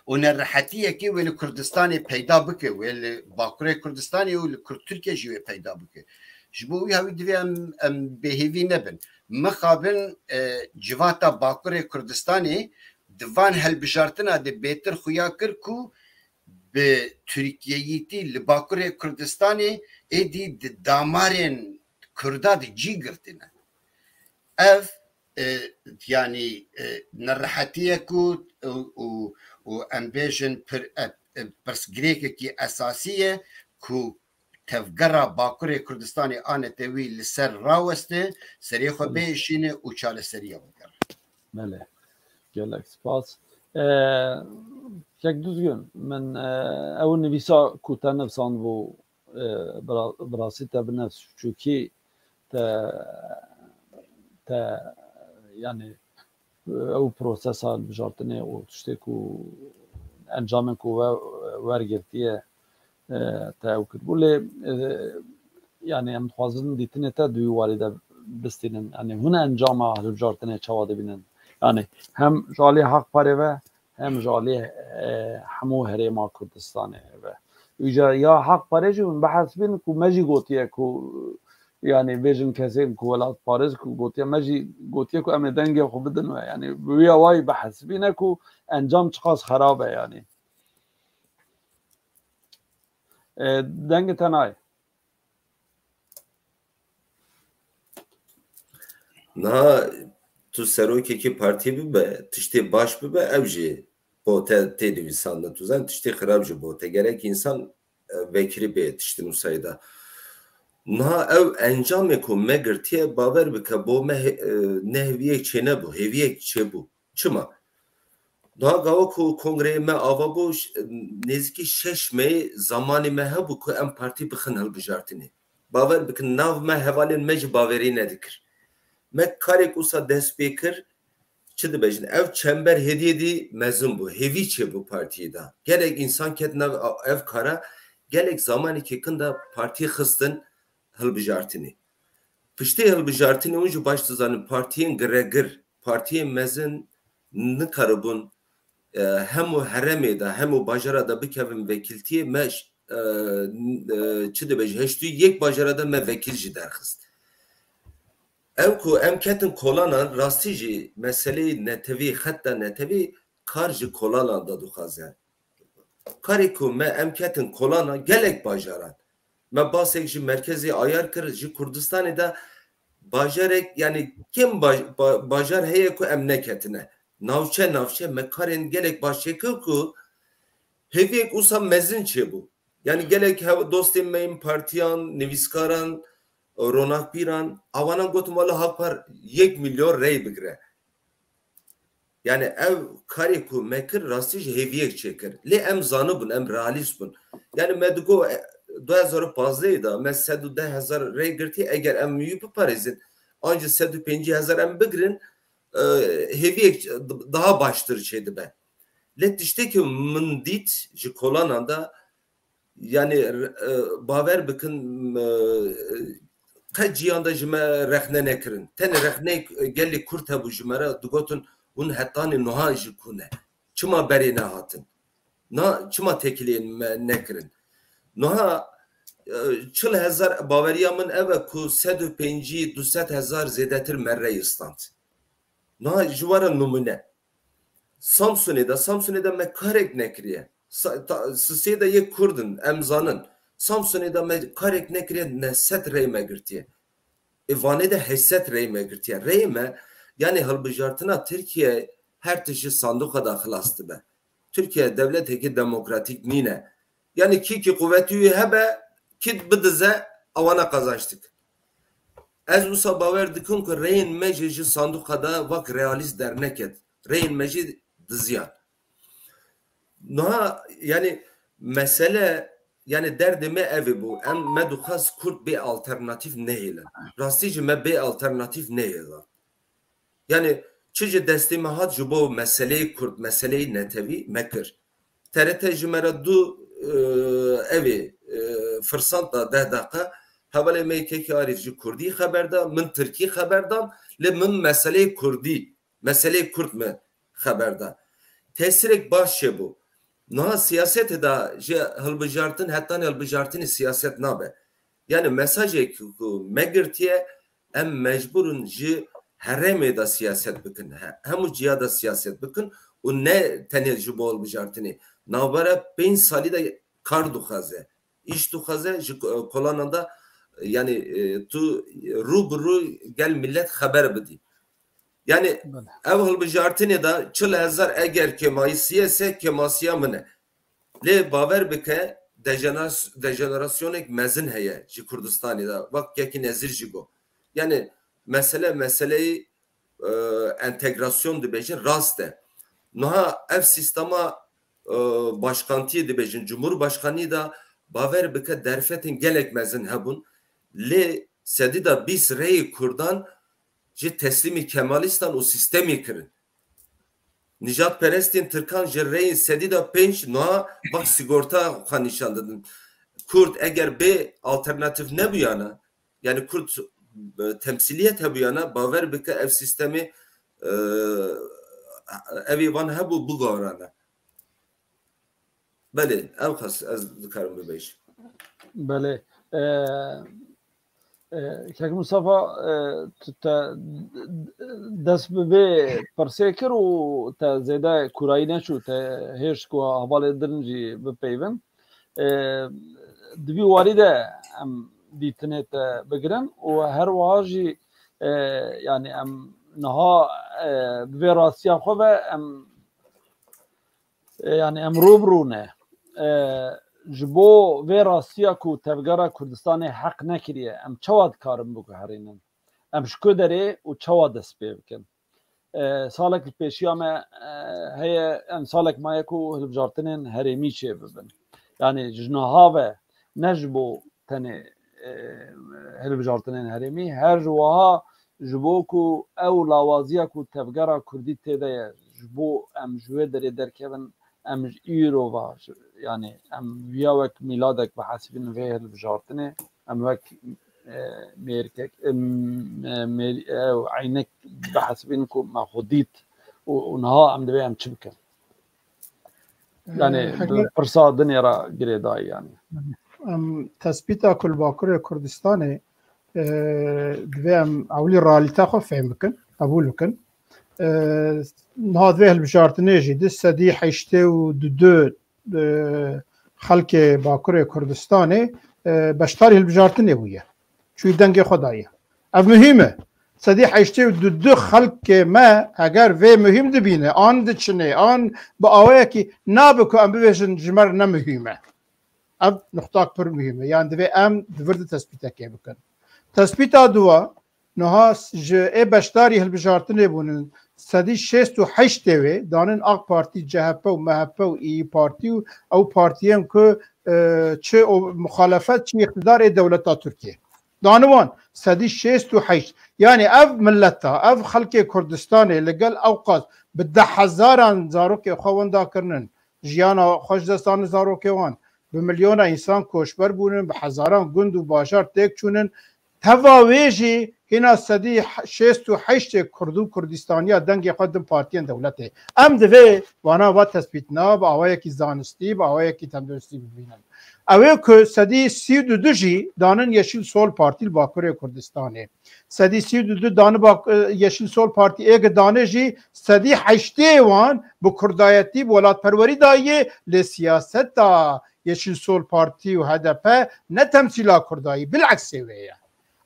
ونرحتيه كي ويل كردستان پیدا بکه ويل باکوره کردستان و ترکیه جوی پیدا بکه جبو هاوی دوی ام بهیوی نبن مخابن جواتا باکوره کردستانی دوان هلبجارتنا ده بهتر خویا کر کو به ترکیهیتی لباکوره کردستانی ایدی دامارین کردا ده جی گرتنه اف yani نرحتيه کو و ام بیژن پرسگریکی اساسیه کو تفگرا باکوری کردستانی آنتوی لسر راوسته سریع خو بیشینه و چاله سریع بگر بله گلک سپاس یک düzgün من اول نویسا کوتا نفسان و براسی تا بنفس چوکی تا yani او پروسس ها بجارتنه و تشتی کو انجامن کو ورگرتیه تا او کرد بوله yani em خوازن دیتنه تا دوی والده بستینن yani هونه انجام ها بجارتنه چواده بینن yani hem جالی حق پاره و hem جالی همو هریما کردستانه و ایجا یا حق پاره جون بحث بین کو مجی گوتیه کو yani vejin kesin ku velat Paris ku gotiye meji gotiye ku em denge xu bidin ve yani wiya way bahs bine ku encam çıqas xarabe yani denge tanay na tu serokeki parti bibe tişte baş bibe evji bote televizyonda tuzan tişte xarabji bote gerek insan vekili be tişte nusayda na ev encamê ku me girtiye bawer bike bo me nehviyek çêne bû hêviyek çêbû çima daha gava ku kongreyê me ava bû nêzîkî 6 Mey zamanê me hebû ku em partî bixin hilbijartinê bawer bikin nav me hevalên me ji bawerî nedikir me karek wisa dest pê kir çi dibêjin ev çember hediyedî mezin bû hêvî çêbû partiyê da gelek insan ket nav ev kara gelek zamanekî kin da partiyê xistin hilbijartinê piştê hilbijartinê hûn ji baş dizanin partiyên giregir partiyên mezin nikaribûn hemû heremê de hemû bajara da bikevin vekiltiyê me çi dibêje heştû yek bajara da me vekil jî derxist ew ku em ketin kolanan rastî jî meseleyê netewî xetta netewî kar ji kolanan da dixwaze karê ku me em ketin kolanan gelek bajaran me basek ji merkezê ayar kir ji Kurdistanê de bajarek yani kim bajar heye ku em neketine navçe me karên gelek baş çêkir ku hêviyek wisa mezin çêbû yani gelek dostên me yên partiyan nivîskaran ronakpîran avanan gotin wala hapar 1 milyon rey bigire yani ev karê ku me kir rastî ji hêviyek çêkir lê em zanibûn em realîst bûn yani me digo 2015 da me 110,000 rey girtiye eger em yû biparêzin anca 150,000 em bigirin hêviyek daha baştır çê dibe lê tiştekî min dît ji kolanan da yani bawer bikin qet ciyanda ji me rexne nekirin tenê rexne gelê Kurd hebû ji me re digotin hûn hetanê niha ji ku ne çima berê nehatin çima tekiliyên me nekirin niha 40,000 baveriya min ev e ku 150-200,000 zêdetir merre îstand niha ji were numune Samsunê de me karek nekiriye sisê de yek Kurdin em zanin Samsunê de me karek nekiriye ne 100 rey me girtiye vanê de 800 rey me girtiye rey me yani hilbijartina Tirkiye her tişi sanduqa da xilas dibe Türkiye devleteki demokratik nîne yani ki kuvvetî hebe kit bidize avana kazançtık Ez wisa bawer dikim ku reyên me ji sanduqa da wek realîst derneket. Reyên me jî diziyan. Niha yani mesele yani derdê me ev bû. Em me dixwaz Kurd bê alternatîv nehêlin. Rastî jî me bê alternatîv nehêlan. Yani çi ji destê me hat ji bo meseleyê Kurd, meseleyê netewî me kir. TRT ji me re du evê firsant da 10 daqiqa hevalê me yekekî arî ji Kurdî xeber da, min Tirkî xeber dam, lê min meseleyê Kurdî, meseleyê Kurd me xeber da. Tesirek baş çebû. Niha siyasetê da ji hilbijartin hetan hilbijartinê siyaset nabe. Yani mesajek ku me girtiye em mecburun ji heremê da siyaset bikin. Hemû ciya da siyaset bikin û ne tenê ji bo hilbijartinê. Navbera 5 salî de kar dixwaze. İş dixwaze ji kolanan da yani tu rûbirû gel millet xeber bidî. Yani ev hilbijartinê da 40,000 eger kemayîsiye se kemasiya min e. Lê bawer bike dejenerasyonek mezin heye ji Kurdistanê da wek yekî nezîr jî got. Yani meseleyi entegrasyon dibêjin rast e. Niha ev sistema başkantiyê dibêjin Cumhurbaşkanî da bawer bike derfetên gelek mezin hebûn. Lê sedî da 20 reyê Kurdan ji teslimî Kemalistan û sistemî kirin. Nijat perestên Tirkan ji reyên sedî da 5 niha bak sigorta xwe nîşan didin. Kurd eger bê alternatif nebûyana yani Kurd temsiliyet hebûyana bawer bike ev sistemê evê van hebû bigorane. Belê ew xas ez dikarim bibêjim. Belê. Kek Mustafa te dest bi vê pirsê kir û te zêde kurayî neçû te hêj ku hevalê din jî bipeyvin. Di vî warî de em dîtinê te bigirin û her wiha jî yani em niha bi vê rastiya xwe ve em yani em rûbirû ne. Ji bo vê rastiya ku tevgera Kurdistanê heq nekiriye em çawa dikarin biguherînin? Em ji ku derê û çawa dest pê bikin? Salek li pêşiya me heye em salek maye ku hilbijartinên herêmî çê bibin. Yani ji niha ve ne ji bo tenê hilbijartinên herêmî her ji wiha ji bo ku ew lawaziya ku tevgera Kurdî têde ye ji bo em ji wê derê derkevin em ji îro ve yani em viya wek mîladek bi hesibîn vê hilbijartinê em wek mêrkek eynek bi hesibîn ku me xwe dît û niha em divê em çi bikin? Yani pirsa dinê re girê dayî yani. Tespîta Bakurê Kurdistanê divê em ewlî realîta xwe fêm bikin, qebûl bikin. Niha divê hilbijartinê jî di sedî heştê û du xelkê Bakurê Kurdistanê beşdarî hilbijartinê bûye. Çûyî dengê xwe daye. Ev muhîm e. Sedî heştê û du xelkê me eger vê muhîm dibîne, an diçinê, an bi awayekî nabe ku em bibêjin ji me re ne muhîm e. Ev nuqtak pir muhîm e. Yani divê em di vir de tespîtekê bikin. Tespîta duwa niha ji ê beşdarî hilbijartinê bûnin sedî 68 wê danin AK Partî, CHP û MHP û İYİ Partî û ew partiyên ku çi muxalefet çi iqtidarê dewleta Tirkiye. Daniwan sedî 68 yani ev milleta ev xelkê Kurdistanê li gel ew qas bi 10,000 zarokê xwe wenda kirinin jiyana xweşdestana zarokê wan bi milyona însan koçber bûnin bi hezaran gund û bajar têk çûnin teva wê jî hîna sedî 68 Kurd û Kurdistaniya dengê xwe din partiyên dewletê. Em divê wana va tespîtina bi awayekî zanistî bi awayekî tenduristî bibînin. Ew ê ku sedî 32 jî danin Yeşil Sol Partî li Bakurê Kurdistanê. Sedî 32 danî Yeşil Sol Partî êge danê jî sedî heştê wan bi kurdayetî bi welatperwerî dayê lê siyaseta Yeşil Sol Partî û HDP ne temsîla Kurdayî bilexsê wê ye.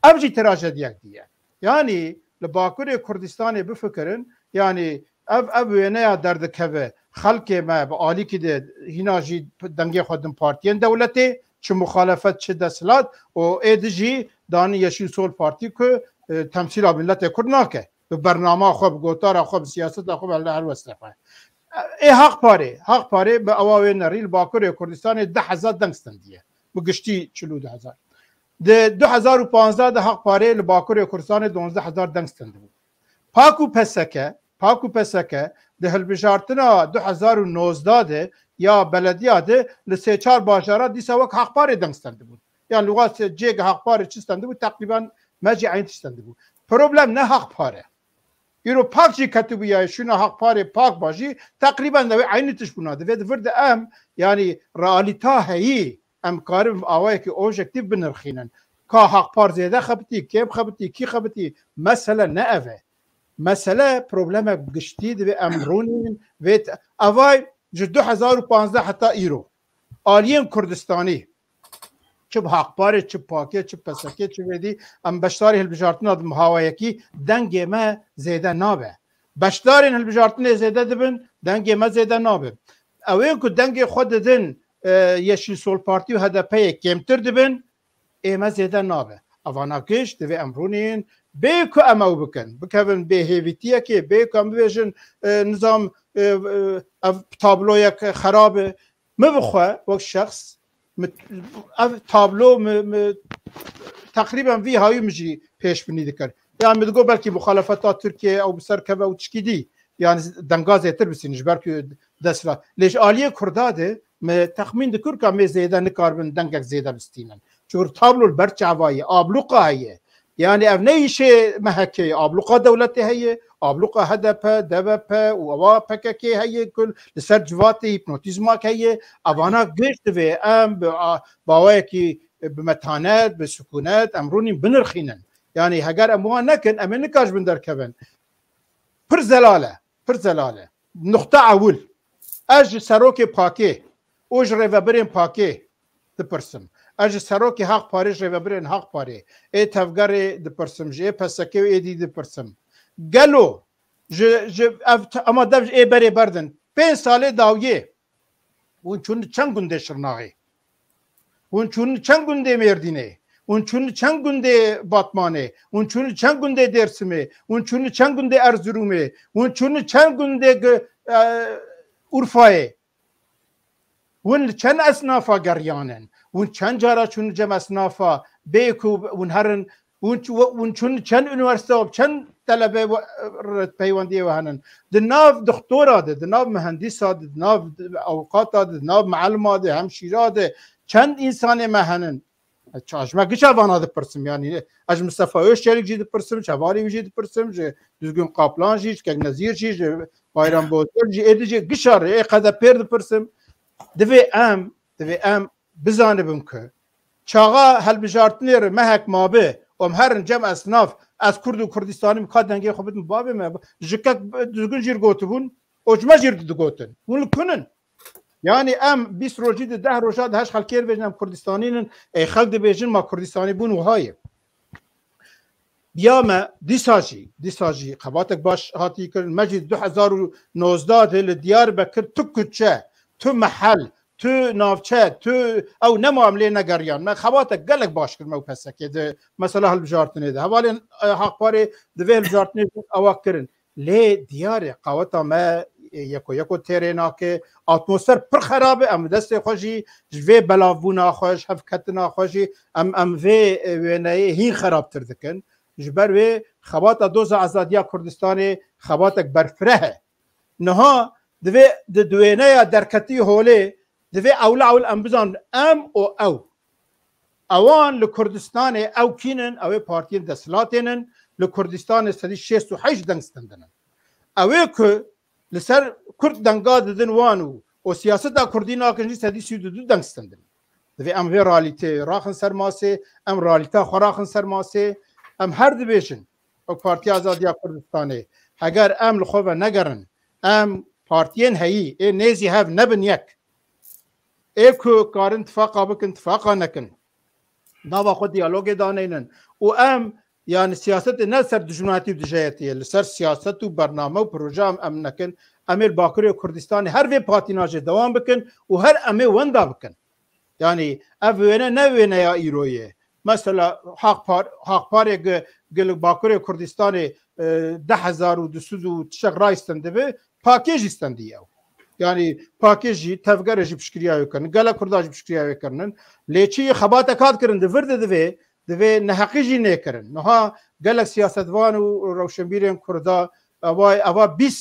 Ev jî trajediyek diye. Yani li Bakurê Kurdistanê bifikirin yani ev wêneya derdikeve xelkê me bi alîkî de hîna jî dengê xwe din partiyên dewletê çi muxalefet çi desthilat û êdî jî دانی یشیل سول پارتی که تمثیل ملت کرد ناکه به برنامه خوب گوتار خوب سیاست خوب هر وسته ای حق پاره به اواوی نریل باکر کردستان 10,000 دنگستندیه بگشتی 42,000 ده 2015 ده حق پاره لباکر کردستان 12,000 دنگستند بود پاکو پسکه ده هلبجارتنا 2019 ده یا بلدیه ده لسه 4 باشاره دیسا وک حق پاره دنگستند بود yani لغات جيغ حق پاره چستند بود تقریبا مجی عین چستند بود پروبلم نه حق پاره یرو پاک جی کتبی یا شنو حق پاره پاک باشی تقریبا ده عین تشبوناده و فرد ام yani realita هی ام کارم اوای که اوبجکتیو بنرخینن کا حق پار زیاده خبتی کیب خبتی کی خبتی مسئله نه اوه مسئله پروبلم گشتی ده امرونین و اوای 2015 حتی ایرو آلیم کردستانی چه حق پاره چه پاکه چه پسکه چه ودی ام بشتاری هلبجارتنا مهاویکی دنگ ما زیاده نابه بشتاری هلبجارتنا زیاده دبن دنگ ما زیاده نابه اوین که دنگ خود دن یشیل سول پارتی و هدپی کمتر دبن ایمه زیده نابه اوانا کش دوی امرونین بیکو امو بکن به هیویتیه که بیکو ام بیشن نظام تابلو یک خرابه مبخواه وقت شخص تابلو تقریبا وی هایی مجی پیش بینی دکر yani میگو بلکه مخالفات ترکیه او بسر که او چکیدی yani دنگاز اتر بسینش بلکه دسلا لیش آلیه کرداده تخمین دکر که می زیده نکاربن دنگک زیده بستینن چور تابلو البرچعوایه آبلوقه هیه yani ev ne işe meheke abluqa devleti heye abluqa HDP DVP و اوا PKK heye kul لسر جواتي هيبنوتيزما heye avana گشت و ام باوی کی بمتانات بسکونات امرونی بنرخینن yani هگر اموها نکن امن نکاش بندرکبن پر زلاله نقطه اول اج سروک پاکی اوج ریوبرین پاکی دپرسم اج سروک حق پارش ریوبرین حق پاره ای تفگر دپرسم جه پسکه ای دی دپرسم گلو اما دفج ای بری بردن 5 ساله داویه اون چون چند گنده شرناغی اون چون چند گنده مردینه اون چون چند گنده باتمانه اون چون چند گنده درسمه اون چون چند گنده ارزرومه اون چون چند گنده اورفای اون چند اصنافا گریانن اون چند جارا چون جمع اصنافا بیکو اون هرن اون چون چند انورسیته و چند طلبه پیوندی و هنن دناف دکتورا ده دناف مهندسا ده دناف اوقاتا ده دناف معلما ده همشیرا ده چند انسان مهنن چاشما گچ وانا ده پرسم yani اج مصطفی شریک جی ده پرسم چواری جی ده پرسم ج düzgün قاپلان جی که نظیر جی bayram بوتر جی ادجی گشار ای قدا پر ده پرسم دوی ام بزانبم که چاغا هلبجارتنیر مهک مابه ام هرن جمع اصناف از کرد و کردستانی مکاد دنگی خوبت مبابه ما جکک düzgün جیر گوتبون اجما جیر دو گوتن اون کنن yani ام 20 روزی ده 10 روزا ده هش خلکیر بجنم کردستانین ای خلق ده بجن ما کردستانی بون و های بیام دیساجی خباتک باش هاتی کرد مجید 2019 لدیار بکر تو کچه تو محل تو نافچه تو او نمعامله نگریان ما خباتک گلک باش کرد مو پسکه ده مثلا هلبجارتنه ده حوالین حق پاره دوی هلبجارتنه اواک کرن لی دیاره قواتا ما یکو تیرینا که اتمسفر پر خرابه ام دست خوشی جوی بلاوونا خوش هفکتنا خوشی ام وی وینه هین خراب تر دکن جبر وی خباتا دوز ازادیا کردستان خباتک برفره نها دوی دوینه درکتی هوله دوی اول انبزان ام او اوان لکردستان او کینن او پارتین دسلاتینن لکردستان سدی 68 دنگستندن اوی که لسر کرد دنگا ددن وانو و سیاست دا کردی ناکنجی سدی 32 دنگستندن دوی ام وی رالیته راخن سرماسه ام رالیته خوراخن سرماسه ام هر دبیشن او پارتی آزادیا کردستانه اگر ام لخواه نگرن ام پارتین هایی ای نیزی هف نبن یک ای که کار انتفاقا بکن انتفاقا نکن ناوا خود دیالوگ دانینن و ام yani siyaset ne ser düşmaniyeti dijayetiye لسر siyaset و برنامه و پروژه ام نکن امیر باکری کردستان هر وی پاتیناج دوام بکن و هر امی وندا بکن yani evene ne vene ya iroye مثلا حقپار گل باکوری کردستان 10,200 تشک رایستن دبه پاکیج استندیه yani pakêjî tevgerê jî piştgiriya kirin gela Kurda jî piştgiriya kirinin lêçî xebata kat kirin di vir de divê neheqî jî nêkirin niha gelek siyasetvan û rewşenbîrên Kurda ava 20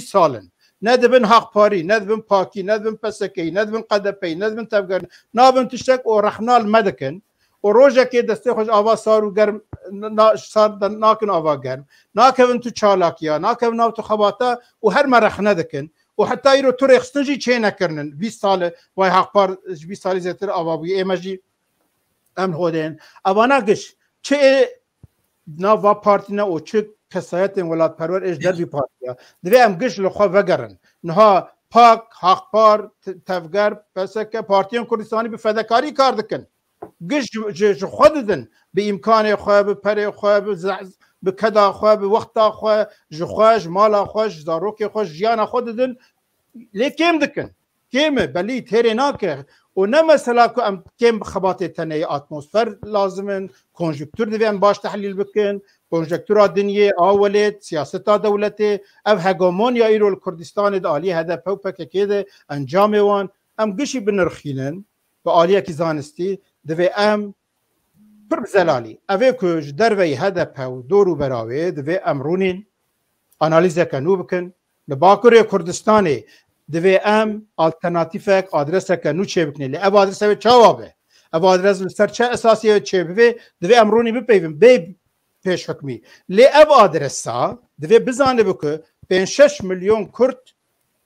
salin ne dibin Haqparî ne dibin Pakî ne dibin PSK'yî ne dibin QDP'yî ne dibin tevgerî nabin tiştek û rexnal me dikin û rojekê destê xwe ji ava sar û germ sar nakin ava germ nakevin tu çalakiya nakevin nav tu xebata û her me rexne dikin و حتی ایرو تو رخصتنجی چه نکردن 20 سال وای حقپار 20 سالی زیاتر آوابوی ایمجی ام هودن اواناگش چه نوا پارتی نه او چه کسایت ولایت پرور اج در بی پارتیا دوی ام گش لخوا وگرن نها پاک حقپار تفگر پس که پارتیان کردستانی به فداکاری کار دکن گش خوددن به امکان خو به پر خو به کدا خو به وقت خو جخواج مال خو زاروک خو جیان خوددن لیکم دکن کیمه بلی تریناکه و نه مثلا که ام کم خبات تنه اتمسفر لازمن کنجکتور دویم باش تحلیل بکن کنجکتورا دنیای اولت سیاستا دولتی او هگمونیا ایرو کردستان عالی هدف او پککیده انجام وان ام گشی بنرخینن به عالیه کی زانستی دوی ام پر زلالی اوی که دروی هدف او دورو براوی دوی امرونین انالیزه کنو بکن لباکوری کردستانی دوی ام آلترناتیفک آدرسه کنو چه بکنی لی او آدرسه به چاوابه او آدرس سر چه اساسی چه بوی دوی امرونی بپیویم بی پیش حکمی لی او آدرسا دوی بزانه بکه 5-6 میلیون کرد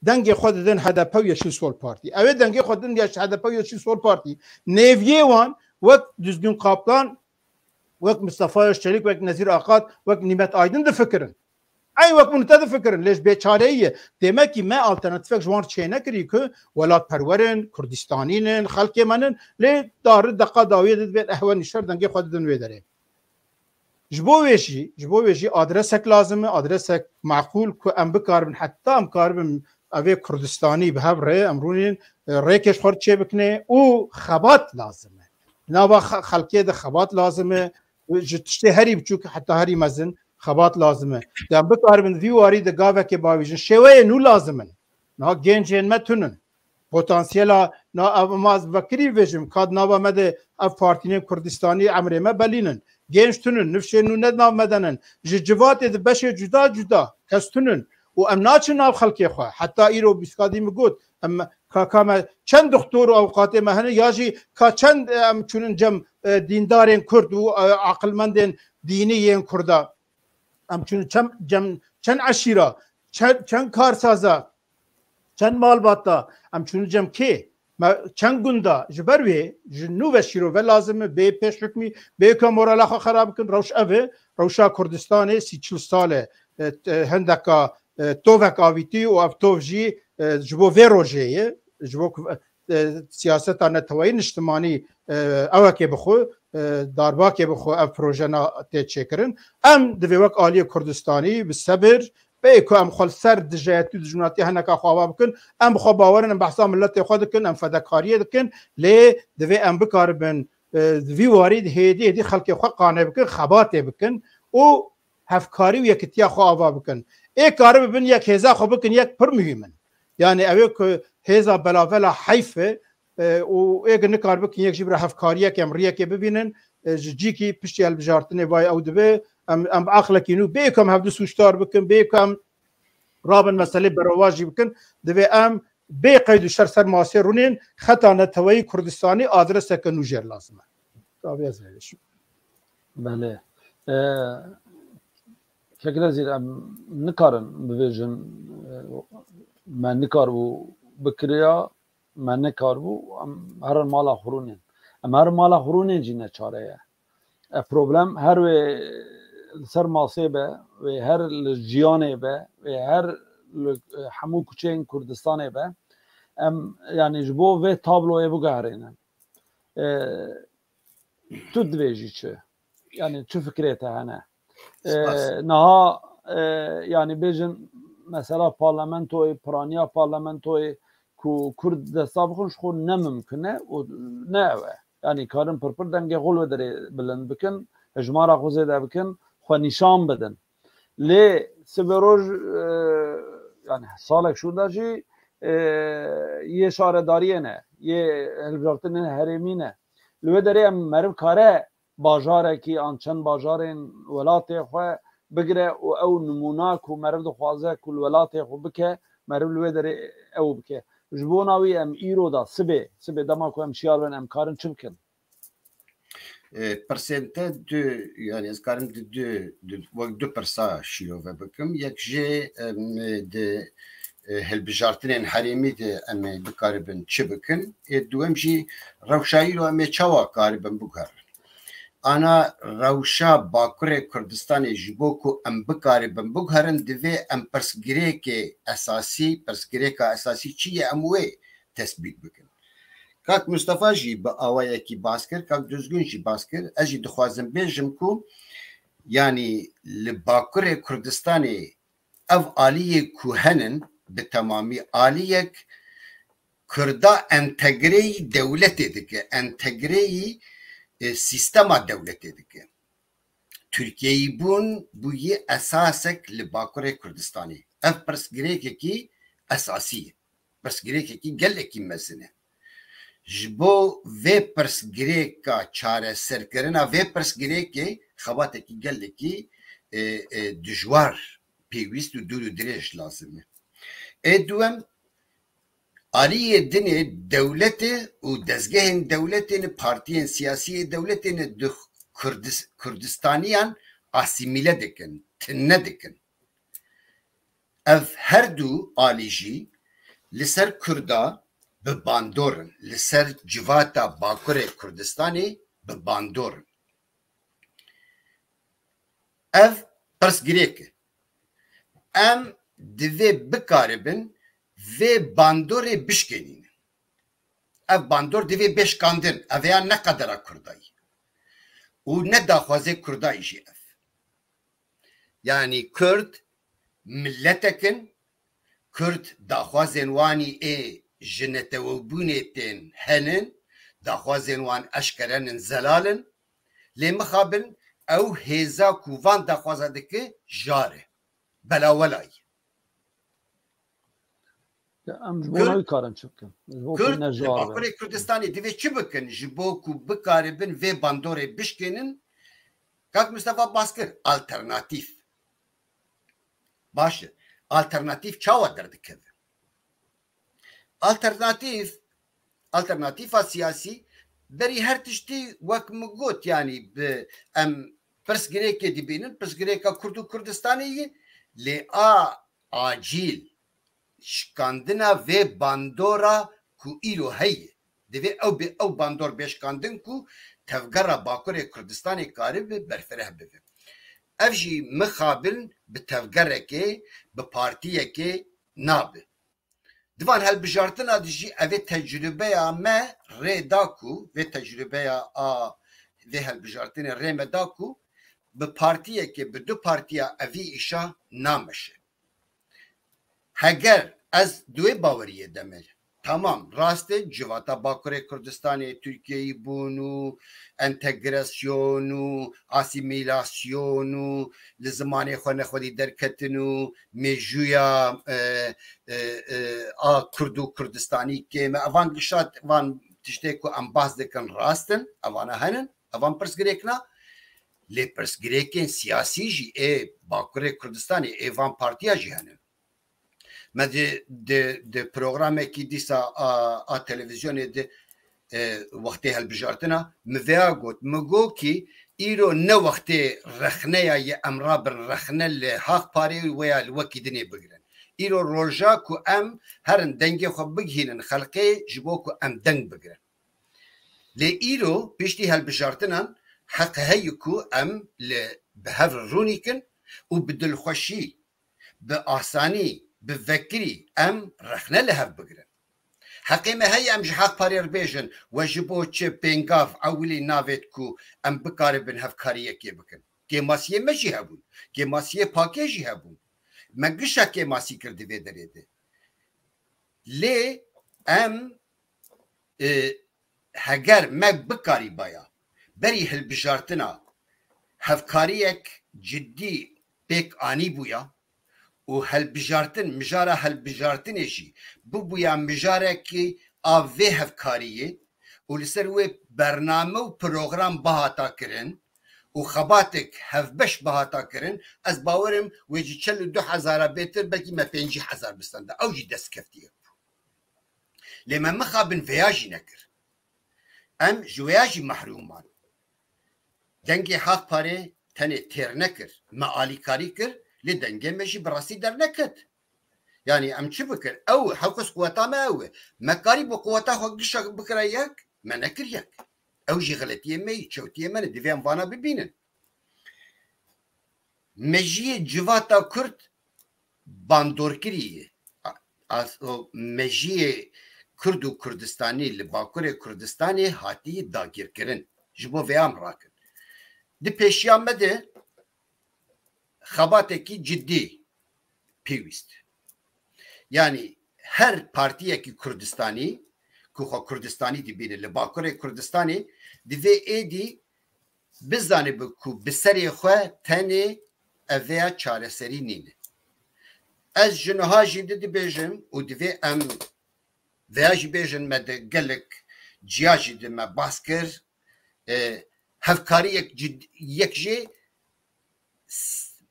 دنگ خود دن هدپو یشیل سول پارتی اوی دنگ خود دن هدپو یشیل سول پارتی نیویه وان وقت düzgün kaplan وقت مصطفی شریک وقت نظیر آقاد وقت نیمت آیدن ده فکرن ای وقت منتظر فکرن لیش بیچارهیه demek ki me alternatifek jwar çene kiri ki welat perwerin Kurdistanînin xelkê menin lê darı deqa dawiyê dibê ehwen nişer dengê xwe didin wê derê ji bo wê jî adresek lazim e adresek macqûl ku em bikarbin heta em karibin evê Kurdistanî bi hev rê em rûnên rêkê xwe çê bikine û xebat lazim e nava xelkê de xebat lazim e ji tiştê herî biçûk heta herî mezin خبات لازمه دم بکاربن ویواری د گاوه کې باویژن شوی نو لازمن نا گنجین متونن پتانسیلا نا ماز وکری وجم کاد نوا مده اف پارتینی کردستانی امره ما بلینن گنج تونن نفشه نو ند ناو مدنن جوات د بشه جدا کستونن و ام ناچ ناو خلقی خو حتی ایرو بیسکادی مگوت ام کاکام چند دکتور اوقات مهنه یاجی کا چند ام چونن جم دیندارن کرد و عقلمندن دینیین کردا ام چند عشیره چند کارسازا چند مالباتا ام چون جم کی چند گندا جبروی جنو و شیرو و لازمه به پیش حکمی به که مورالا خراب کن روش اوه روشا کردستان 30 ساله هندکا توفک آویتی و افتوف جی جبو وی روژهیه جبو سیاست نتوایی نشتمانی اوه که بخو داربا که بخو اف پروژه نا تیچکرن ام دوی وک آلی کردستانی بسبر به که ام خال سر دجایتی دجوناتی هنکا خواه بکن ام بخوا باورن ام بحثا ملت خود کن ام فدکاری دکن لی دوی ام بکاربن دوی وارید هیدی خلقی خواه قانه بکن خباته بکن و هفکاری و یکتیا خواه بکن ای کار ببین یک هزا خواه بکن یک پر مهمن یعنی اوی که هزا بلاولا حیفه و اگر نکار بکن یک جبر هفکاریه که امریه که ببینن جی کی پشتی البجارتنه وای او دبه ام عقلکی نو بیکم هفدو سوشتار بکن بیکم رابن مسئله برواجی بکن دبه ام بی قید و شر سر ماسه رونین خطا نتوایی کردستانی آدرس که نوجر لازمه تابعه زیدشون بله شکل زیر ام نکارن بویژن من نکار بو بکریا من نکار بو هر مالا خورونین هر مالا خورونین جینه چاره پروبلم هر و سر ماسه به و هر جیانه به و هر همو کوچه کردستانه به یعنی جبو و تابلوه بگهرینن تو دویجی چه یعنی چه فکریته هنه نها یعنی بیجن مثلا پارلمنتوی پرانیا پارلمنتوی کو کرد دستا بخونش خود نممکنه و نه yani karın pırpır denge gol vedere bilen bikin ejmara xuze de bikin xwe nişan bidin lê siberoj yani salek şu da jî yê şaredariyê ne yê hilbijartinên herêmî ne li wê derê em meriv kare bajarekî an çend bajarên welatê xwe bigire û ew nimûna ku meriv dixwaze ku li welatê xwe bike meriv li wê derê ew bike ji bo navî em îro da sibê dema ku em şiyar bin em karin çi bikin Persente yani ez karim du persa şîrove bikim yek jê de hilbijartinên herêmî de em bikaribin çi bikin duem jî rewşayîro em çawa karibin bikarin ana rewşa Bakurê Kurdistanê ji bo ku em bikaribin bikarin divê em pirsgirêkê esasî çi ye em wê tespît bikin Kak Mustafa jî bi awayekî bas kir kak düzgün jî bas kir ez jî dixwazim bêjim ku yanî li Bakurê Kurdistanê ev aliyê ku henin bi temamî aliyek Kurda entegreyî dewletê dike entegreyî sîstema dewletê dike Tirkiyeyî bûn bûyî esasek li Bakurê Kurdistanê ev pirsgirêkekî esasî ye pirsgirêkekî gelekî mezin e ji bo vê pirsgirêka çareserkirina vê pirsgirêkê xebatekî gelekî dijwar pêwîst û dûr û dirêj lazim e duem aliyê dinê dewletê û dezgehên dewletên partiyên siyasî dewletên di Kurdistaniyan asîmîle dikin tinne dikin ev her du alî jî li ser Kurda bi bandorin li ser civata Bakurê Kurdistanê bi bandorin ev pirsgirêk e em divê bikaribin vê bandorê bişkenînin ev bandor divê bêşkandin ev ya ne qedera Kurdayî û ne daxwazê Kurdayî jî ev yanî Kurd milletekin Kurd daxwazên wanî ê ji netewebûnê tên henin daxwazên wan eşkerenin zelalin lê mixabin ew hêza ku van daxwaza dike jar e belawelayî em ji bo navî karin çi bikin Kurd Bakurê Kurdistanê divê çi bikin ji bo ku bikaribin vê bandorê bişkênin Kak Mustafa baskir alternatîf baş e alternatîf çawa derdikeve alternatîfa siyasî berî her tiştî wek min got yanî bi em pirsgirêkê dibînin pirsgirêka Kurd û Kurdistanê ye lê a acîl şikandina vê bandora ku îro heye divê ew bandor bêşkandin ku tevgera Bakurê Kurdistanê karibe berfireh bibe ev jî mixabil bi tevgerekê bi partiyekê nabe divan helbijartina dijî evê tecrübeya me rê da ku vê tecrübeya a vê helbijartinê rê me da ku bi partiyekê bi du partiya evî îşa nameşe heger ez duê baweriyê demel tamam rast e civata Bakurê Kurdistanê Tirkiyeyî bûn û entegrasyon û asîmîlasyon û li zimanê xwe nexwedî derketin û mêjûya a Kurd û Kurdistanî kêm e evan gişat van tiştê ku em baz dikin rastin evana henin evan pirsgirêkina lê pirsgirêkên siyasî jî ê Bakurê Kurdistanê ê van partiya jî henin me di programekî dîsa a televizyonê de wextê helbijartina mi vêya got mi got kî îro ne wextê rexneya ye em rabin rexne li Haqparê weya li wekî dinê bigirin îro roja ku em herin dengê xwe bigihînin xelkê ji bo ku em deng bigirin lê îro piştî helbijartinan heq heye ku em li bi hev rûnîkin û bi dilxweşî bi asanî bi vekirî em rexne li hev bigirin heqê me heye em ji Haqparê re bêjin we ji bo çi pêngav ewilî navêt ku em bikaribin hevkariyekê bikin kêmasiyê me jî hebûn kêmasiyê pakê jî hebûn me gişa kêmasî kir divê derê de lê em هەگەر me bikarîbaya berî hilbijartina hevkariyek ciddî pêk anî bûya û helbijartin mijara helbijartinê jî bibûya mijarekî a vê hevkariyê û li ser wê bername û program bihata kirin û xebatek hevbeş bihata kirin ez bawerim wê jî 42,000 bêtir belkî me 50,000 bistanda ew jî destkeftiye lê me mixabin vêya jî nekir em ji wêya jî mehrûman dengê Xalparê tenê têr nekir me alîkarî kir lê dengê me jî bi rastî derneket yani em çi bikir ew hewkes quweta me ew e me karî bi quweta xwe gişa bikire yek me nekir yek ew jî xeletiyê me yî çewtiyê me ne divê em vana bibînin mejiyê civata Kurd bandorkirî mejiyê Kurd û Kurdistanî li Bakurê Kurdistanê hatiye dagirkirin ji bo vêya em rakin di pêşiya me de xebatekî ciddî pêwîst yani her partiyekî Kurdistanî ku xwe Kurdistanî dibîne li Bakurê Kurdistanê divê êdî bizanî ku bi serê xwe tenê ev vêya çareserî nîne ez ji niha jî dibêjim û divê em vêya jî bêjin me de gelek ciya jî di me bas kir hevkariyek yek jê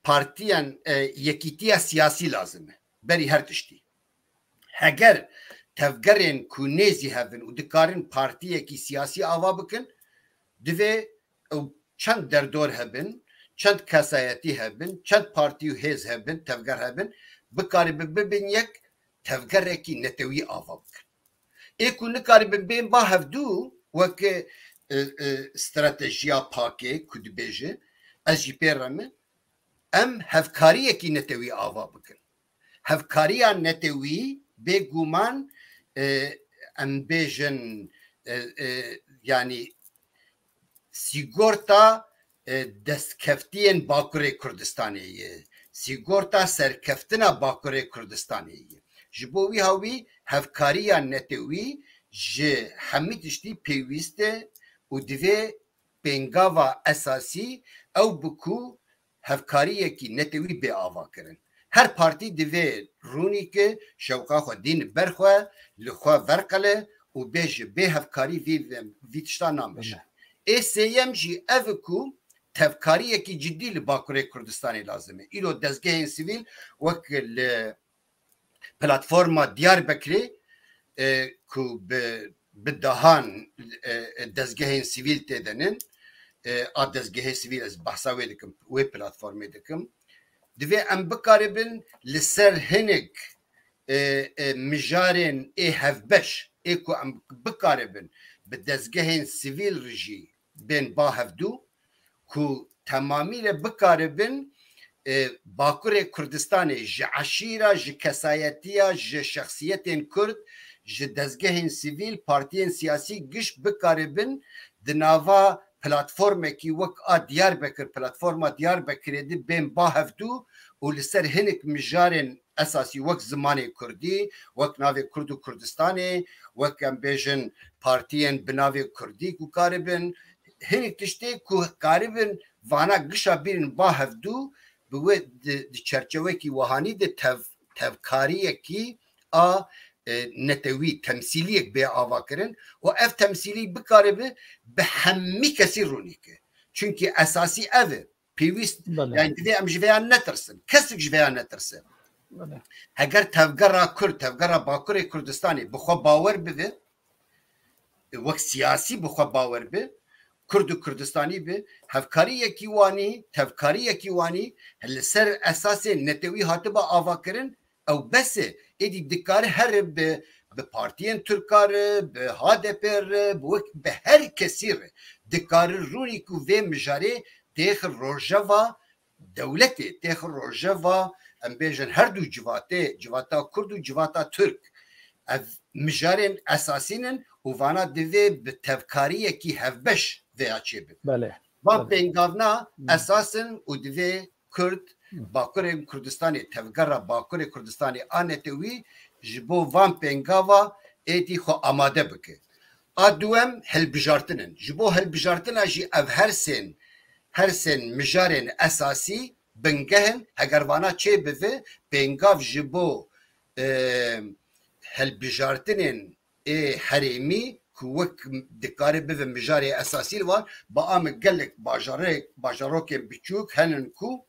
partiyan yekîtiya siyasî lazim e berî her tiştî heger tevgerên ku nêzî hevin û dikarin partiyekî siyasî ava bikin divê ew çend derdor hebin çend kesayetî hebin çend partî û hêz hebin tevger hebin bikarîbin bibin yek tevgerekî netewî ava bikin ê ku nikarîbin bên ba hevdû weke stratejiya pakê ku dibêje ez jî pê re me em hevkariyekî netewî ava bikin hevkariya netewî bêguman em bêjin yani sîgorta destkeftiyên Bakurê Kurdistanê ye sîgorta serkeftina Bakurê Kurdistanê ye ji bo wî hawî hevkariya netewî ji hemî tiştî pêwîst e û divê pêngava esasî ew biku hevkariyekî netewî bê ava kirin her partî divê rûnî ki şewqa xwe dîn ber xwe li xwe verqile û bêje bê hevkarî vî tişta nameşe ê sêyem jî ev ku tevkariyekî ciddî li Bakurê Kurdistanê lazim e îro dezgehên sivîl wek li platforma Diyarbekirê ku bi dahan dezgehên sivîl têdenin a dezgehê sivîl ez behsa wê dikim wê platformê dikim divê em bikaribin li ser hinek mijarên ê hevbeş ê ku em bikaribin bi dezgehên sivîl re jî bên ba hevdû ku temamîle bikaribin Bakurê Kurdistanê ji eşîra ji kesayetiya ji şexsiyetên Kurd ji dezgehên sivîl partiyên siyasî giş bikaribin di nava platformekî wek a Diyarbekir platforma Diyarbekirê de bên ba hevdû û li ser hinek mijarên esasî wek zimanê Kurdî wek navê Kurd û Kurdistanê wek em bêjin partiyên bi navê Kurdî ku karibin hinek tiştê ku karibin vana gişa bîrin ba hevdû bi wê di çerçevekî wihanî de tevkariyekî a netewî temsîliyek bê ava kirin û ev temsîlî bikaribe bi hemî kesî rûnîke çünkü esasî ev e pêwîst yani divê em ji vêya netirsin kesik ji vêya netirsin heger tevgera Kurd tevgera Bakurê Kurdistanê bi xwe bawer bibe wek siyasî bi xwe bawer bi Kurd û Kurdistanî bi hevkariyekî wanî tevkariyekî wanî li ser esasê netewî hatiba ava kirin ew bes e êdî dikare her bi partiyên Türkar bi HDP bi her kesî re dikare rûnî ku vê mijarê têxir rojeva dewletê têxir rojeva em bêjin her du civatê civata Kurd û civata Türk ev mijarên esasînin û vana divê bi tevkariyekî hevbeş vêya çêbin van pêngavna esasın û divê Kurd Bakurê Kurdistanê tevgera Bakurê Kurdistanê a netewî ji bo van pêngava êdî xwe amade bike ادوام هلبجارتنن جبو هلبجارتنا جي اف هرسن مجارن اساسي بنگهن هگروانا چه بفه بنگاف جبو هلبجارتنن حريمي كوك دكاري بفه مجاري اساسي الوان بقام قلق باجاروك بچوك هنن كو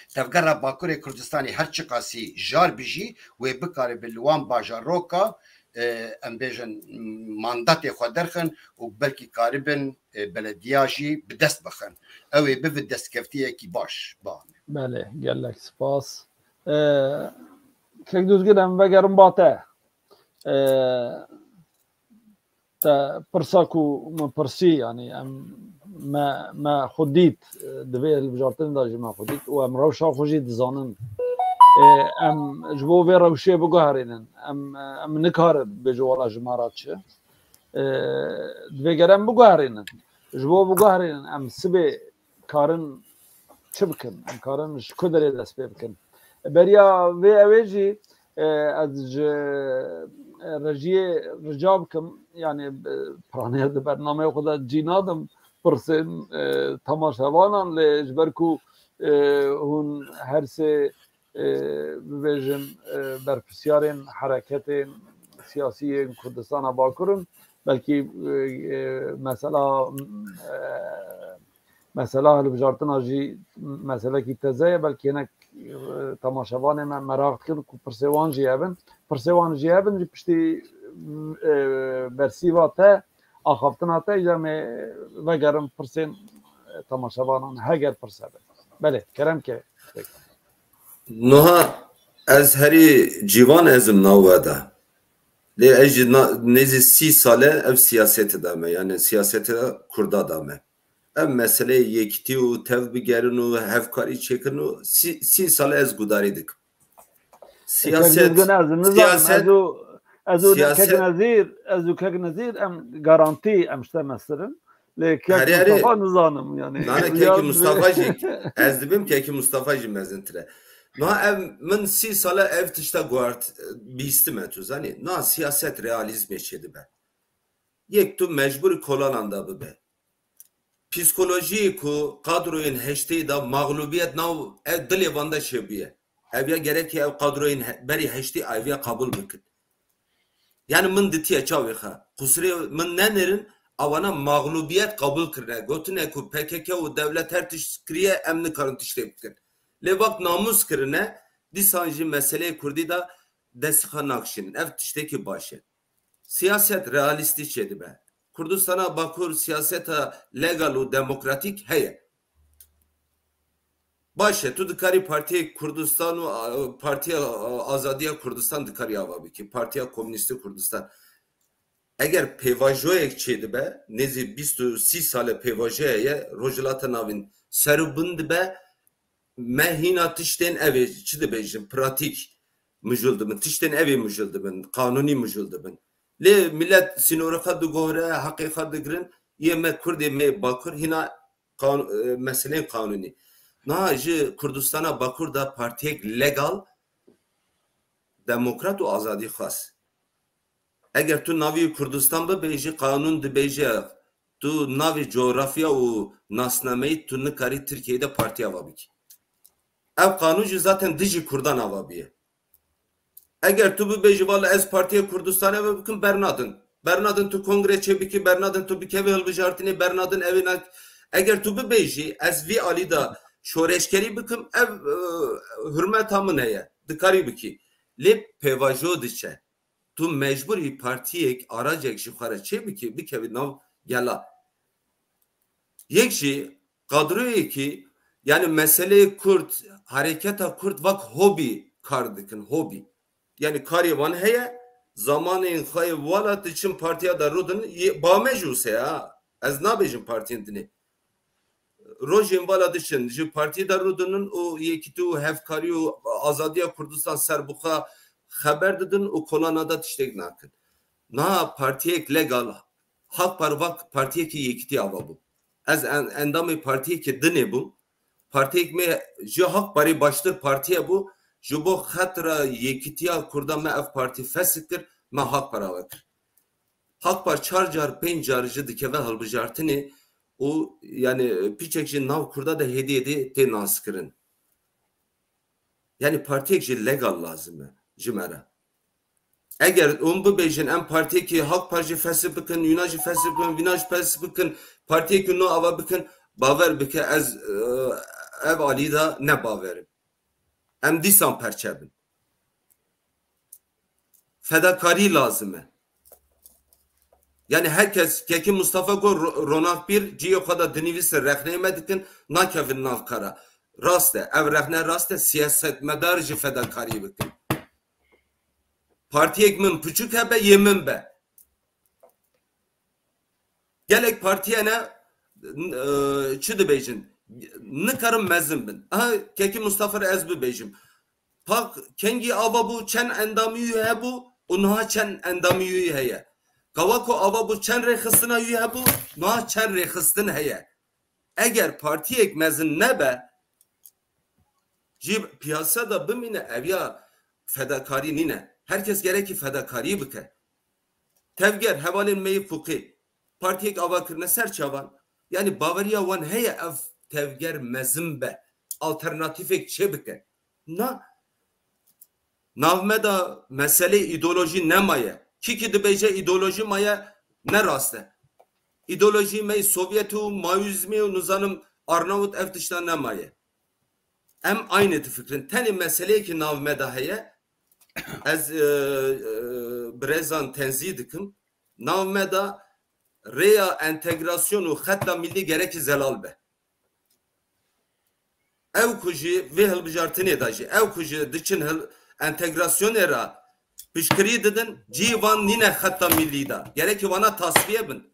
تفقرها باكوري كردستاني هرچي قاسي جار بيجي وبكاري بالوان باجاروكا ام بيجن مانداتي خدرخن وبلكي قاربن بلدياجي بدست بخن او بفه دست كفتيه كي باش بام بله گلک سپاس که دوزگیرم وگرم باته تا پرساکو من پرسی یعنی ما خودیت دوی البجارتن داجی ما خودیت و ام روشا خوشید زانن ام جبو وی روشی بگوهرینن ام نکار بجوالا جمارات چه دوی گرم بگوهرینن جبو بگوهرینن ام سبی کارن چه بکن ام کارن شکو داری دست بکن بریا وی اویجی از رجیه رجاب کم یعنی پرانه ده برنامه خدا جینادم پرسن تماشاوانان لجبرکو هون هر سه ببیجن برپرسیارین حرکت سیاسی کردستان باکرن بلکه مثلا هلبجارتنا جی مثلا کی تزه بلکه هنک تماشاوان من مراقب کرد که پرسیوان جی هبن جی پشتی برسیواته آخافتنا تا جمع وگرم پرسین تماشاوانان هگر پرسیده بله کرم که نوها از هری جیوان ازم نووده لی اجی نزی 30 ساله ev siyaseti dame yani siyaseti kurda dame ev mesele yekti u tev bigerin u hevkari çekin u 30 sale ez gudaridik siyaset ازو کک نظیر ام گارانتی امشته مسترن لکه مصطفی نظانم yani nane keki Mustafa'cık ezdibim keki Mustafa'cı mezintre no ev min 30 sale ev tişta guard bistim etuz hani no siyaset realizm eşedi be yek tu mecbur kolananda be psikoloji ku kadroyun heşteyi da mağlubiyet nav ev dili vanda şebiye ev ya gerek ya ev kadroyun beri heşti ev ya kabul bikin yani min ditiye çaviha kusuri min nenerin avana mağlubiyet kabul kırne gotune ku PKK u devlet her tişkriye emni karın tiştebkin le vakt namus kırne disanji meseleyi kurdi da desika nakşin ev tişteki başı siyaset realistik şeydi be Kurdistan'a bakur siyaseta legal u demokratik heye başı tu dikari partiye Kurdistan u partiye Azadiya Kurdistan dikari avabi ki partiye Komünisti Kurdistan eğer pevajoyek çeydi be nezi 30 sale pevajoye rojilata navin serubund be mehina tişten evi çidi bejim pratik müjüldümün tişten evi müjüldümün kanuni müjüldümün le millet sinora du gore hakikat digrin yeme kurdi me bakır hina mesele kanuni naji Kurdistan'a bakır da partiyek legal demokrat u azadi khas eğer tu navi Kurdistan be beji kanun de beji tu navi coğrafya u nasnameyi tu nikari Türkiye'de partiye avabik ev kanuncu zaten diji Kurdan avabiye eğer tu bu beji valla ez partiye Kurdistan'a ve bakın Bernadın tu kongre çebiki Bernadın tu bikevi hılbıjartini Bernadın evine eğer tu bu beji ez vi alida şoreşkeri bakın ev hürmet hamı neye dikari biki le pevajo diçe tu mecburi partiyek aracek şifare çebiki bikevi nav gela yekşi kadroyu ki yani mesele Kürt hareketa Kürt vak hobi kardikin hobi yani karivan heye zamanın khay valat için partiya da rodun ba mecuse ya az nabejin partiyin dini rojin valat için ji partiya da rodunun o yekitu hevkariu azadiya Kurdistan serbuha haber dedin o kolanada tiştek nakın na partiyek legal hak parvak partiyeki yekiti avabu az endamı partiyeki dini bu partiyek me ji hak pari baştır partiye bu Jubo khatra yekitiya Kurda me ev parti fesiktir me hak para vekir. Halk Parti 4 car 5 car ji dikeve hilbijartinê û yani pîçek ji nav Kurda da hediyedê tê naskirin. Yani partiyek ji legal lazım e ji me re. Eger hûn bibêjin em partiyekî Halk Parti jî fesih bikin, Yûna jî fesih bikin, Vîna jî fesih bikin, partiyekî nû ava bikin, bawer bike ez ev alî da ne bawerim. Em dîsan perçebin. Fedakarî lazım e. Yani herkes keki Mustafa Gor ronak bir ciyo kadar dinivisi rehneyme dikin nakevin navkara. Rast e. Ev rehne rast e siyasetmedar ji fedakarî bikin. Partiyek min küçük hebe yemin be. Gelek partiye ne çi dibêjin. Nikarım mezin bin. Aha keki Mustafa ez bibêjim. Pak kengi ava bu çen endamiyü hebu unha çen endamiyü heye. Kavako ava bu çen rexistina yü hebu unha çen rexistin heye. Eğer partiyek mezin nebe jib piyasada bimine evya fedakarî nine. Herkes gereki fedakarî bike. Tevger hevalin meyi fuki. Partiyek ava kirne serçavan. Yani Bavariya wan heye ev tevger mezin be. Alternatifek çe bike. Navmeda mesele ideoloji ne maye? Ki dibêje ideoloji maye ne raste? İdeoloji me Sovyetu, Maoizmi, nuzanım Arnavut ev tişta ne maye? Em aynı fikrin. Teni mesele ki navmeda heye ez brezan tenzih dikim. Navmeda reya entegrasyonu hatta milli gereki zelal be. Ev kuji ve hilbijartini daji. Ev kuji diçin entegrasyon era pişkiri dedin civan nine hatta milli da. Gereki bana tasfiye bin.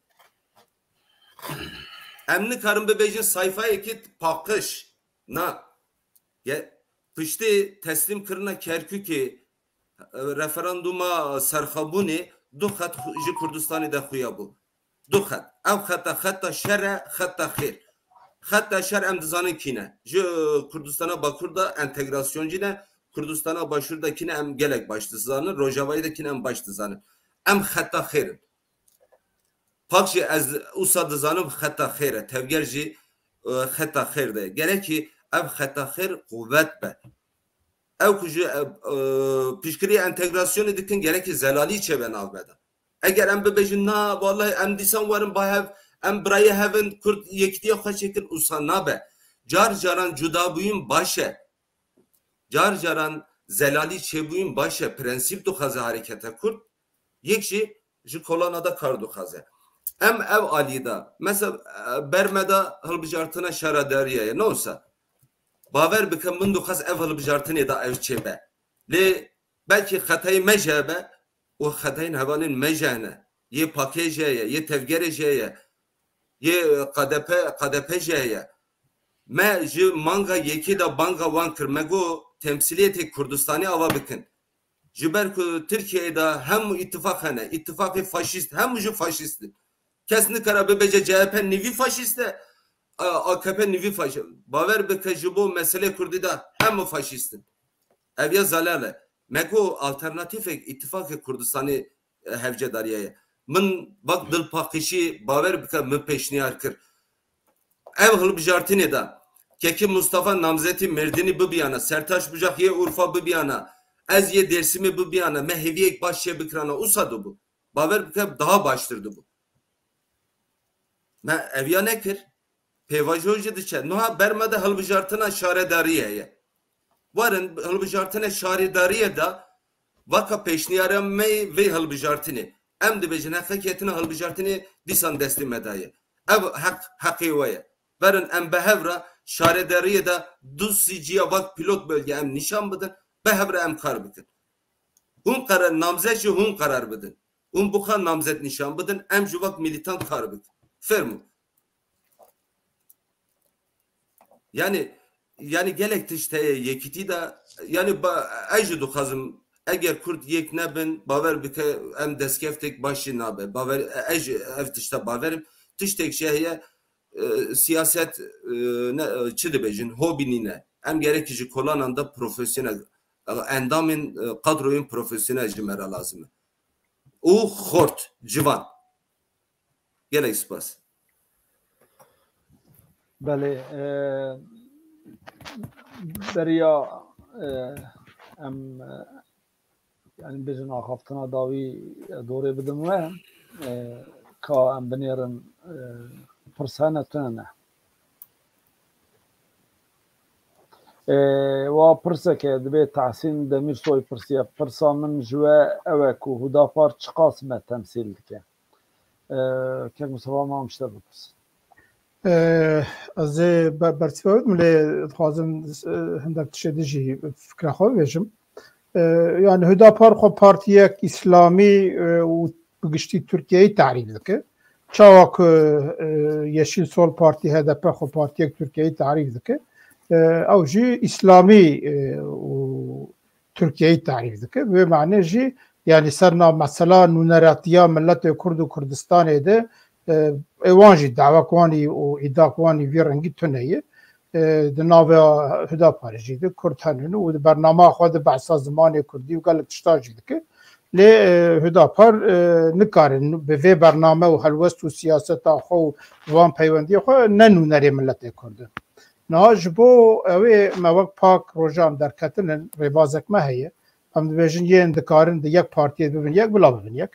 Emni karın bebejin sayfa ekit pakış. Na. Pişti teslim kırına Kerkük'ü referanduma serhabuni duhat ji Kurdistan'ı da xuya bu. Duhat. Ev hatta şerre hatta khir. Hatta şer em dizanın kine. Ji Kurdistan'a Bakur'da entegrasyoncu ne? Kurdistan'a başvurdakine em gelek baştızanı, Rojava'ydakine em baştızanı. Em hatta khairin. Pakşi ez usa dizanım hatta khaire. Tevgerci hatta khair de. Gerek ki ev hatta khair kuvvet be. Ev kucu pişkiri entegrasyonu dikin gerek ki zelali çeben avbeda. Eğer em bebejin na vallahi em disan varım bahev em brayı hevin Kurd yektiye xaçekin usa nabe. Car caran cuda buyun başe. Car caran zelali çebuyun başe prensip du xaze harekete Kurd. Yekşi ji kolanada kardu xaze. Em ev alida mesela bermeda hilbijartına şaradariyeye ne olsa baver bikin min du xaz ev hilbijartına da ev çebe. Le belki hatayı mecebe o hatayın hevalin mecene ye pakejeye ye tevgerejeye ye kadepejeye me ji manga yeki da banga wan kirmego temsiliyeti Kurdistani ava bikin. Jiber ku Türkiye'de hem ittifak hane ittifakı faşist hem ji faşist. Kesni kara bebece CHP nivi faşiste AKP nivi faşist. Baver bike jibo mesele Kurdida hem faşistin. Evya zalale. Meko alternatif ittifak Kurdistan'ı hevcedariyeye. Min bak dil pakişi baver bike mi peşniyar kır. Ev hilbijartini da. Keki Mustafa namzeti Merdini bu biyana. Sertaş Bucak ye Urfa bu biyana. Ez ye Dersimi bu biyana. Meheviyek başşe bikrana. Usadı bu. Baver bike daha baştırdı bu. Me evya ne kir? Pevajojı diçe. Nuha bermede hilbijartına şaredariyeye. Varın hilbijartına şaredariye da vaka peşniyara me ve hilbijartini. Em de bejine hakiyetine hilbijartini disan destim edayı. Ev hakivaya. Varın em behevra şaredariye da dusiciye vak pilot bölge em nişan bıdın. Behevra em kar bıdın. Hun karar namzeci hun karar bıdın. Hun bukan namzet nişan bıdın. Em juvak militan kar bıdın. Fermu. Yani gelek işte yekiti da yani ejdu kazım eğer Kürt yek nebin baver bike em deskeftek başı nabe baver ev tişte baverim tiştek şeye siyaset ne çidibejin hobinine em gerekici kolananda profesyonel endamın kadroyun profesyonel cimera lazım. O xort civan gelek spas. بله بریا ام yani bizim haftana davi doğru bidim ve ka em binirin persanetine و پرسه که دبی تحسین دمیر سوی پرسیه پرسا من جوه اوه که هدافار چه قاسمه تمثیل دکه که مصطفى ما مشتر بپرس از برتفاوت ملی خوازم هندک تشده جی فکر خواه بیشم yani Hüdapar xo partiyek İslami و بگشتی ترکیه تعریف دکه چاوک yeşil sol parti HDP xo partiyek Türkiye'yi تعریف dike او جی اسلامی ترکیه تعریف دکه به معنی جی یعنی سرنا مثلا نونراتیا ملت کرد و کردستان ده ایوان جی دعوا کوانی و ادعا کوانی وی رنگی تنیه ده ناوی هداپار جی ده کردهنن و ده برنامه خود بحثا زمان کردی و گلک تشتا جی دکه لی هداپار نکارن به وی برنامه و حلوست و سیاست خو وان پیوندی خو ننونری ملت کرده ناج بو اوی موقع پاک روزام در کتن ریبازک ما هیه هم دبیجن یه اندکارن ده یک پارتی ببین یک بلا ببین یک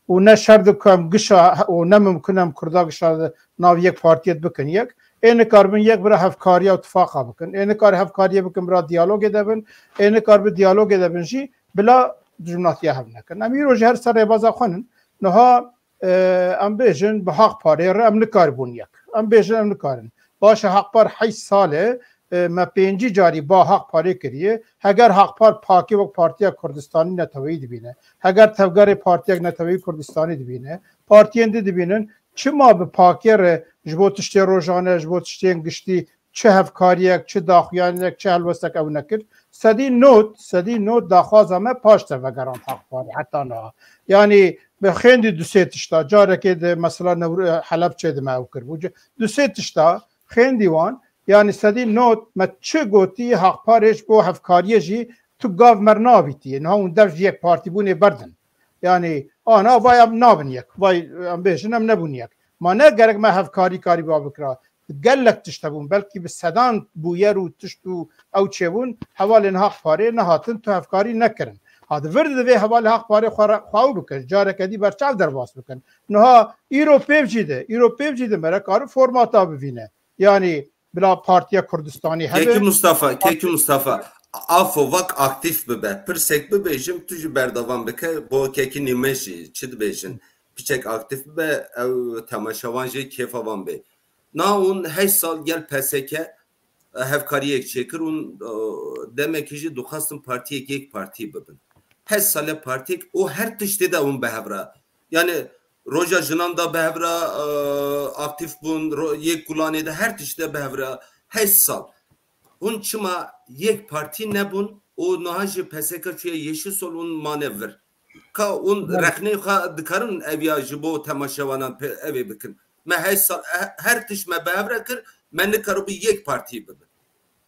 و نه شرط کم گشا و نه ممکنم کردا گشا ناو یک پارتی بکن یک این کار بین یک برای هفکاری و اتفاقا بکن این کار هفکاری بکن برای دیالوگ دبن این کار به دیالوگ دبن جی بلا جملاتی هم نکن امی روز هر سر ریبازا خونن نها ام بیجن به حق پاره را ام نکار بون یک ام بیجن ام نکارن باشه حق پر 8 ساله ما 5 جاری با حق پاره کریه اگر حق پر پاکی و پارتی کردستانی نتوی دبینه اگر تفگر پارتی نتوی کردستانی دبینه پارتی اند دبینن چه ما به پاکی ر جبوتشتی روزانه جبوتشتی گشتی چه هفکاریک چه داخیانک چه الوستک او نکرد سدی نوت داخواز همه پاشته وگران حق پاره حتی نه یعنی به خیلی دو سه تشتا جاره که مثلا حلب چه دم او کرد دو سه تشتا خیلی وان یعنی سدی نوت ما چه گوتی حق پارش بو هفکاریه جی تو گاو مرناویتی نه اون دف یک پارتی بونه بردن یعنی آنا باید نابن یک وای ام بیشنم نبون یک ما نه گرگ ما هفکاری کاری با بکرا گلک تشتبون بلکی به صدان بویر و تشتو او چبون حوال حق پاره نهاتن تو هفکاری نکرن هذا ورد به حوال حق پاره خواو بکن جاره کدی برچاو درواس بکن نه ایروپیو جیده مرا کار فرماتا ببینه یعنی بلا پارتی کردستانی هبه کیکی مصطفى afo vak aktif bibe pirsek bibêjim tu ji berdavan bike bo kekî nîmeşî çi dibêjin piçek aktif bibe ew temaşevan jê kêfavan bê na hûn 8 sal gel PSK hevkariyek çêkir û demekî jî dixwastin partiyek yek partî bibin 8 sale partiyek û her tiştê de hûn behevra yani roja jinan da behevra aktif bûn yek gulanê de her tiştê behevra 8 sal hûn çima yek partî nebûn û niha ji PSK çûye Yeşil Sol û manevir ka hûn rexnê xwe dikarin ev ya ji bo temaşevanan evê bikin me 8 sal her tiş me behevre kir me nikaribû yek partî bibin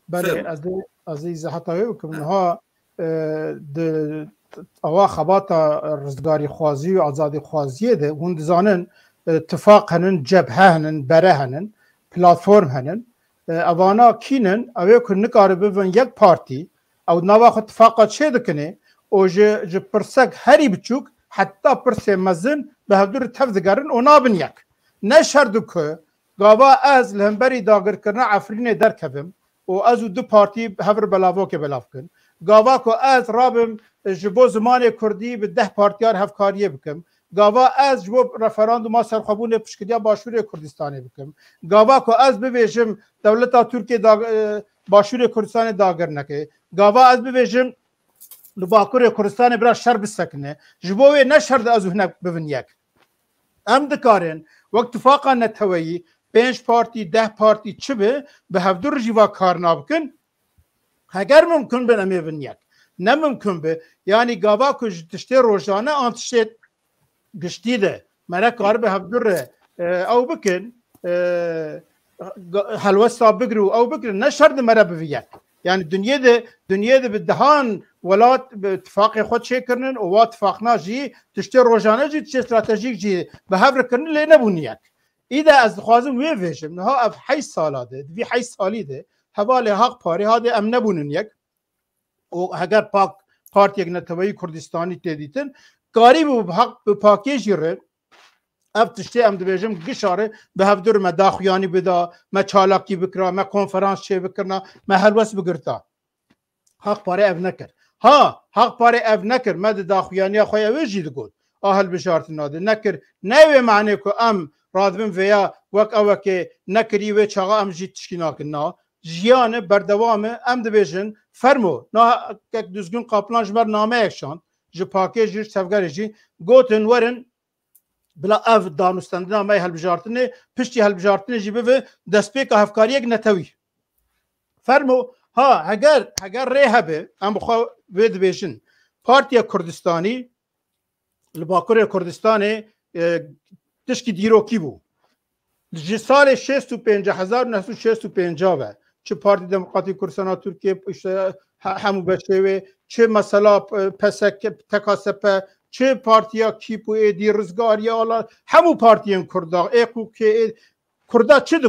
بله از izahatavê bikim niha اوا خباتا رزگاری خوازی و آزادی خوازیه ده هون دزانن اتفاق هنن جبهه هنن بره هنن پلاتفورم هنن اوانا کینن اوه که نکاره ببین یک پارتی او نواخ اتفاقا چه دکنه او جه پرسک هری بچوک حتی پرس مزن به هدور تفزگرن او نابن یک نشردو که گاوا از لهمبری داگر کرنا عفرین در کبم و از دو پارتی هفر بلاوو که بلاو کن گاوا که از رابم جبو زمان کردی به 10 پارتیار هفکاریه بکم گاوا از جبو رفراندوم سرخوابون پشکدیا باشور کردستانی بکم گاوا که از ببیجم دولتا ترکیه باشور کردستان داگر نکه گاوا از ببیجم لباکور کردستان برا شر بسکنه جبوی نشرد از هناك ببین یک ام دکارن وقت اتفاقا نتویی 5 پارتی 10 پارتی چه به هفدور جیوا کار نابکن اگر ممکن به نمیبین یک نممکن به یعنی گاوا که تشتی روزانه آن تشتی گشتی ده مرا کار به هفدور او بکن حلوستا بگرو او بکن نشرد مرا بوید یعنی دنیا ده به دهان ولات به اتفاق خود چه کرنن و اتفاقنا جی تشتی روزانه جی تشتی استراتژیک جی به هفر کرنن لی نبون یک ایده از خوازم وی ویژم نه اف 8 ساله ده وی 8 سالی ده حواله حق پاری هاده ام نبونن یک او اگر پاک پارتی نتوایی کردستانی تدیتن کاری به حق به پاکیجی ره اف تشتی ام دبیجم گشاره به هفدور ما داخویانی بدا ما چالاکی بکرا ما کنفرانس چه بکرنا ما هلوس بگرتا حق پاره اف نکر ها حق پاره اف نکر ما داخویانی خویا ویجی دگود اهل بشارت ناده نکر نه معنی کو ام رادبن ویا وک او که نکری و چاغا ام جی تشکیناکنا جیان بردوام ام دبیجن فرمو نه که düzgün قاپلان جبر نامه اکشان جو پاکیج جیر سفگرجی گوتن ورن بلا اف دانستندنا ما هلبجارتنه پشتی هلبجارتنه جیبه و دسپیک هفکاریک نتوی فرمو ها اگر ریحبه ام بخوا وید بیشن پارتیا کردستانی لباکور کردستانی تشکی دیروکی بو جی سال 65,965 و چه پارتی دموکراتی کردستان ترکیه همو بشه چه مثلا پسک تکاسپ چه پارتیا کیپو دی رزگاری آلا همو پارتیان کردا ایکو که کردا چه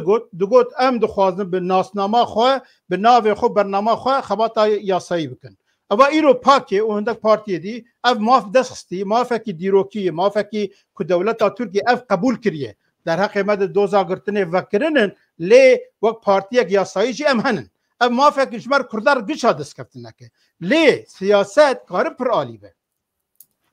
دگوت ام دخوازن به ناسنامه خواه به ناو خو برنامه خواه خباتا یاسایی بکن اما ایرو پاکه او هندک پارتی دی اف ماف دسخستی مافکی دیروکی مافکی که دولتا ترکیه اف قبول کریه در حق مد دوزا گرتنه وکرنن لی وک پارتی یک یاسایی جی ام هنن اف مافکی جمر کردار گشا دست کفتنه که لی سیاست کار پر آلی به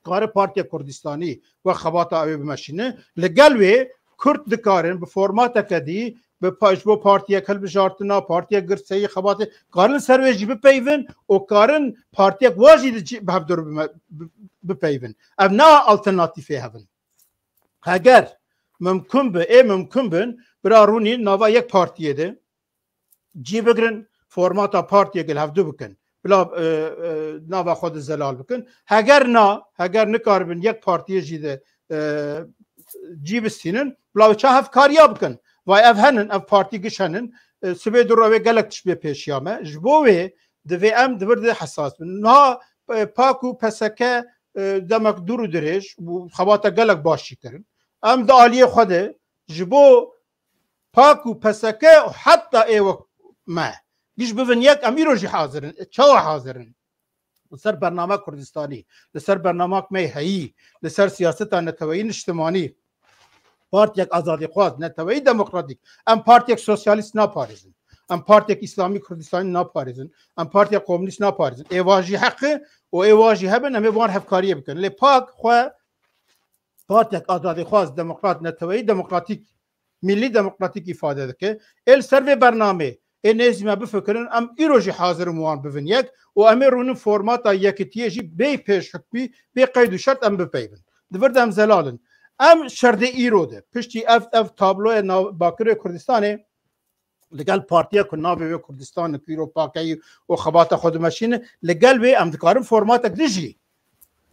کار پارتی کردستانی و خباتا اوی بمشینه لگلوی کرد دکارن به فرمات کدی به پاجبو پارتی کل بجارتنا پارتی گرسایی خبات کارن سرویجی بپیون و کارن پارتی واجی به هفدور بپیون اب نا آلترناتیفی هفن اگر ممکن بن برارونی نوا یک پارتیه ده جی بگرن فرماتا پارتی گل هفدو بکن بلا نوا خود زلال بکن اگر نکار بن یک پارتی جیده جی بستینن بلا چه هف کاریا بکن وای اف هنن اف پارتی گش هنن سبه دروه گلک تشبه پیشیامه جبوه دوی ام دورده حساس بن نه پاکو پسکه دمک دورو درش خباتا گلک باشی کرن ام دا آلیه خوده جبو پاکو پسکه حتی ایوه ما گیش بفن یک امیرو جی حاضرن چاو حاضرن لسر برنامه کردستانی لسر برنامه می هایی لسر سیاست نتوایی اجتماعی پارتی یک آزادی خواست نتوایی دموکراتیک ام پارتی یک سوسیالیست نپاریزن ام پارتی یک اسلامی کردستانی نپاریزن ام پارتی یک کمونیست نپاریزن ایواجی حق و ایواجی هبن امی وان هفکاریه بکن لی پاک خواه پارتی یک آزادی خواست دموکرات نتوایی دموکراتیک ملی دموکراتیک ifade دکه ال سر برنامه نزمه بفکرن ام ایروجی حاضر موان بفن یک و امی رونن فرماتا یکتیه جی بی پیش حکمی بی قید و شرط ام بپیون دورد ام زلالن ام شرده ایرو ده پشتی اف تابلو باکر کردستانه لگل پارتیا که ناوی کردستان پیرو پاکی و خبات خود مشینه لگل وی ام دکارم فرماتا دیجی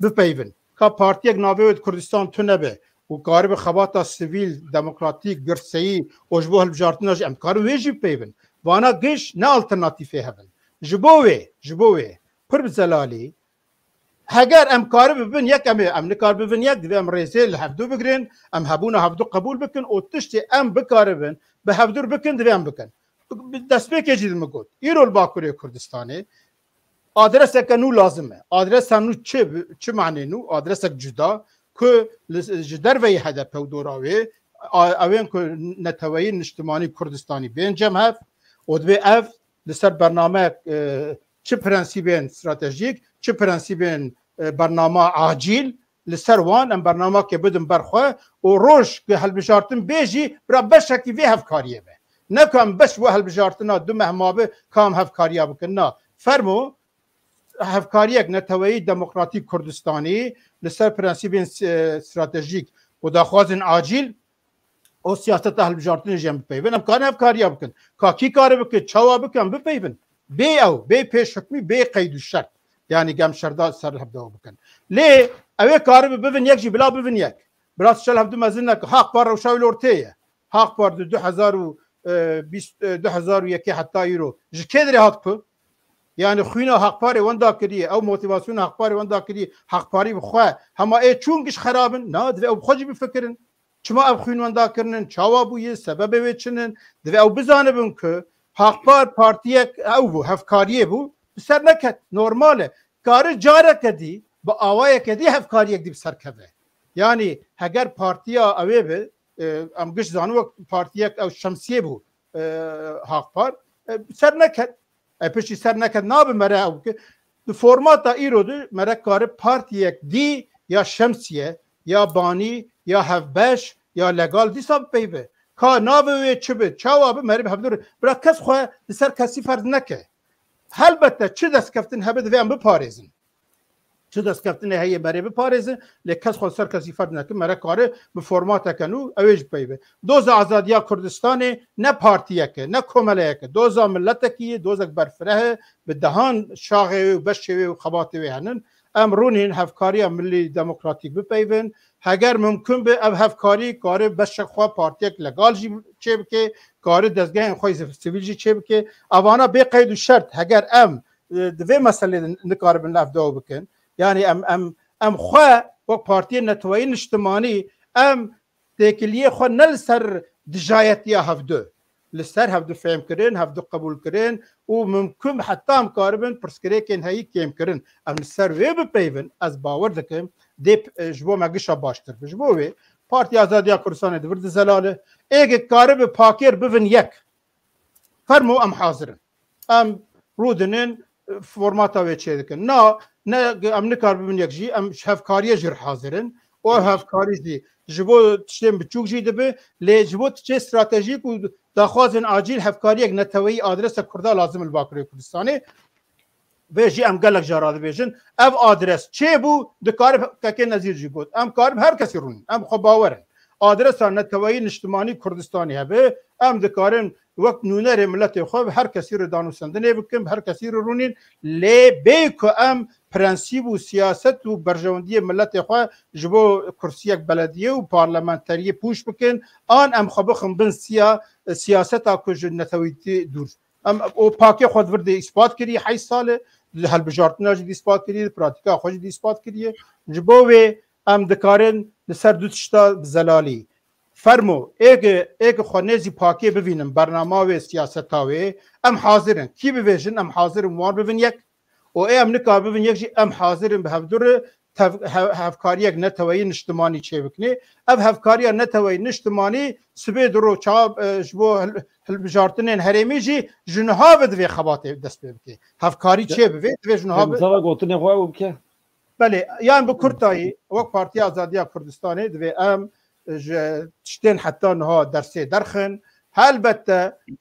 بپیون که پارتیا ناوی کردستان تو نبه و کاری به خبات سیویل دموکراتیک گرسایی و جبوه البجارتناج ام کارم ویجی بپیون وانا گش نه آلترناتیفی هبن جبوه پر بزلالی اگر ام کار ببین یک ام نکار ببین یک دیو ام ریزل هفدو بگرین ام هبونه هفدو قبول بکن او تشتی ام بکار ببین به هفدور بکن دیو ام بکن دست به جدید مگود ایرول باکوری کردستانه آدرس کنو لازمه آدرس نو چه معنی نو آدرس جدا که جدر وی هدف و دوراوی اوین که نتوایی اجتماعی کردستانی بینجم هف و دوی اف لسر برنامه چه پرنسیبین استراتژیک چه پرنسیبین برنامه عاجل لسر وان ام برنامه که بدم برخواه و روش که هلبجارتن بیجی برا بشکی وی هفکاریه به نکم بش و هلبجارتنا دو مهمابه کام هفکاریه بکن نه فرمو هفکاریک نتوایی دموکراتیک کردستانی لسر پرنسیبین استراتژیک و داخوازن عاجل او سیاست هلبجارتن جمع بپیون ام کار هفکاریه بکن که کی کار بکن چاوا بکن بپیون بی پیش حکمی بی قید و شرط یعنی گم شرداد سر هفدو بکن لی اوی کار ببین یک جی بلا ببین یک براس شل هفدو مزن نک حق بار رو شاول ارتیه حق بار 2001 حتی یورو جکی دری هات کو یعنی خوینا حق پاری وندا کریه او موتیواسیون حق پاری وندا کریه حق پاری بخواه هما ای چونگش خرابن نه او بخوجی بفکرن çima ev xwînwendakirinin çawa bûye sebebê wê çinin divê ew bizanibin ku Haqpar partiyek ew bû hevkariyê bû bi ser neket normal e kari careke dî bi awayeke dî hevkariyek dî bi ser keve yani heger partiya ew be em giş zanî wek partiyek ew şemsiyê bû Haqpar ser neket piştî ser neket nabe mere ew di formata îro de mere kari partiyek dî ya şemsiye ya banî ya hevbeş ya legal dîsa bipeyve ka navê wê çi bi çawa bi merê hevdur bira kes xwe li ser kesî ferz neke helbette çi destkeftin hebe divê em biparêzin çi destkeftinê heye merê biparêzin lê kes xwe ser kesî ferz neke mere kare bi formateke nû ew ê ji peyve doza azadiya Kurdistanê ne partiyeke ne komeleyeke doza milletekî ye dozek berfireh bi dehan şaxê wê û beşê wê û xebatê wê henin em rûnên hevkariya millî demokratîk bipeyvin heger mümkün be ev hevkarî kare beşek xwe partiyek legal jî çê bike kare dezgehên xwe sivîl jî çê bike evana bê qeyd û şert heger em di vê meselê nikaribin ev dew bikin yani em xwe wek partiyên neteweyî niştimanî em têkiliyê xwe ne li ser dijayetiya hevdu li ser hevdu fêmkirin hevdu qebûlkirin û mümkün heta em karibin pirsgirêkên heyî kêmkirin em li ser wê bipeyvin ez bawer dikim dê ji bo me gişa baştir bi ji bo wê Partiya Azadiya Kurdistanê divir di zelalê êgek karibî pakêr bivin yek fermû em hazirin em rûdinin formata wê çê dikin na ne em nikar bibin yek jî em hevkariye jî hazirin o hevkarî jî ji bo tiştên biçûk jî dibe lê ji bo tiştê stratejîk û daxwazên acîl hevkariyek neteweyî adresa Kurda lazim li Bakurê Kurdistanê vê jî em gelek jara dibêjin ev adres çê bû dikarib kekê nezîr jî got em karib her kesî rûnin em xwe bawerin adresa neteweyî niştimanî Kurdistanê hebe em dikarin wek nûnerê milletê xwe her kesî re danûsendinê bikin her kesî re rûnîn lê bê ku em prensîb û siyaset û berjewendiyê milletê xwe ji bo kursiyek belediye û parlamenteriyê pûç bikin an em xwe bixin bin siyaseta ku ji netewîtî dûr em o pakê xwe divir dê îspat kiriye heyî salê li helbijartina jî îspat kiriye pratika xwe jî îspat kiriye ji bo wê em dikarin li ser du tişta bi zelalî fermo êgê xwe nêzî pakê bivînin bernama wê siyaseta wê em hazirin kî bivêjin em hazirin wan bivin yek û em nikar bivin yek jî em hazirin bi hevdurê hevkariyek neteweyî niştimanî çê bikinê ev hevkariya neteweyî niştimanî sibê diro çawa ji bo hilbijartinên herêmî jî ji niha ve divê xebatê dest pê bike hevkarî çê bibe divê ji niha gotinê xwe bike belê yan bi Kurtayî wek Partiya Azadiya Kurdistanê divê em ji tiştên heta niha dersê derxin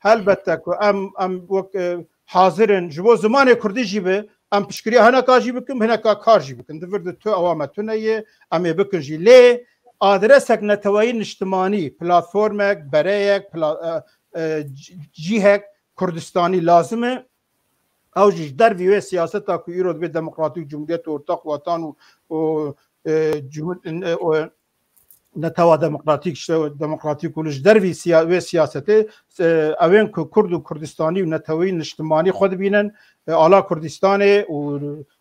helbette ku em wek hazirin ji bo zimanê Kurdî jî be em piştgiriya hineka jî bikin hineka kar jî bikin divir di tu ewa me tuneyê em ê bikin jî lê adresek neteweyî niştimanî platformek bereyek cîhek Kurdistanî lazim e ew jî dervî wê siyaseta ku îro dibe Demokratîk Cumhuriyet Ortak Watan û netewa demokratîk demokratîk û ji dervî wê siyasetê evên ku Kurd û Kurdistanî û neteweyî niştimanî xwe dibînin ala Kurdistanê û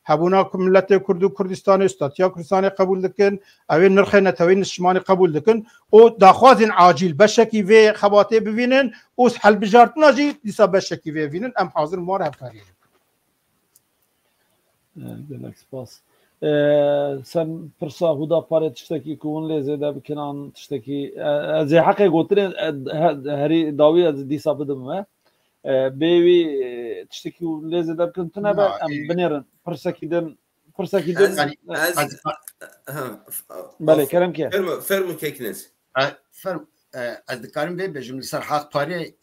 hebûna milletê Kurd û Kurdistanê statiya Kurdistanê qebûl dikin evên nirxê neteweyî niştimanî qebûl dikin û daxwazên acîl beşekî vê xebatê bivînin û helbijartina jî dîsa beşekî vê bînin em hazir war hevkariyê gelek spas sen pirsa Hudaparê tiştekî ku hûn lê zêde bikinan tiştekî ez ê heqê gotinê herî dawî ez dîsa bidim me bê wî tiştekî hûn lê zêde bikin tune be em binêrin pirsekî din belê kerem ke fermû keknez ez dikarim vê bêjim li ser Haqparê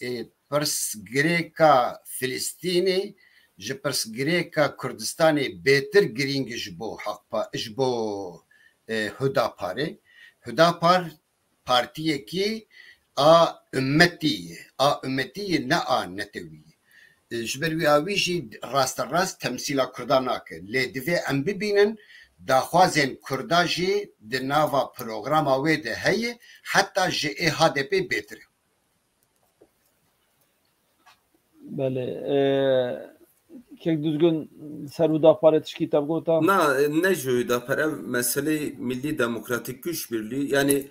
pirsgirêka Filîstînê ji pirsgirêka Kurdistanê bêtir girîng ji bo ji bo Hudaparê Hudapar partiyekî a ümmetî ne a netewî ji ber wî awî jî rasterast temsîla Kurda nake lê divê em bibînin daxwazên Kurda jî di nava programa wê de heye heta ji HDP bêtir e belê kek düzgün ser Hudaparê tişkî tev gota ne ji Hudaparê meselê Millî Demokratîk Güç Birliği yani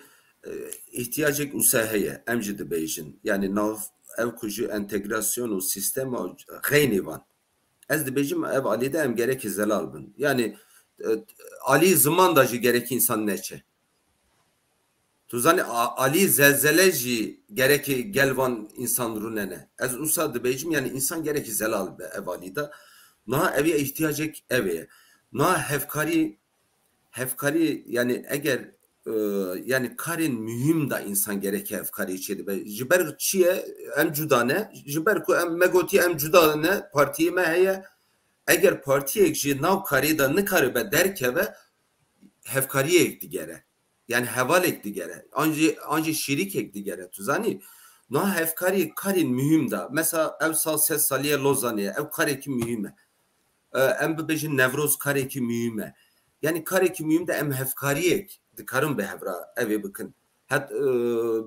ihtiyacek usaheye emcid beyjin yani nav ev kuju entegrasyon u sistem gayni van ez dibêjim ev alî de em gerekî zelal bin yani alî ziman da jî gerekî insan neçe tu zanî alî zelzele jî gerekî gel van insan rûnene ez usa dibêjim yani insan gerekî zelal be ev alî de na eviye ihtiyacek evê na hevkarî yani eger yani karên mühim da insan gereke hevkarî çê dibe ji ber çi ye em cuda ne ji ber ku em me gotiye em cuda ne partiyê me heye eger partiyek jî nav karî da nikaribe derkeve hevkariyek digere yani hevalek digere ancî şîrîkek digere tu zanî na hevkarî karên mühim da mesela ev sal ses saliye Lozanê ev karekî mühim e em bibêjin Nevroz karekî mühim e yani karekî mühim de em hevkariyek dikarin bi hevra evê bikin het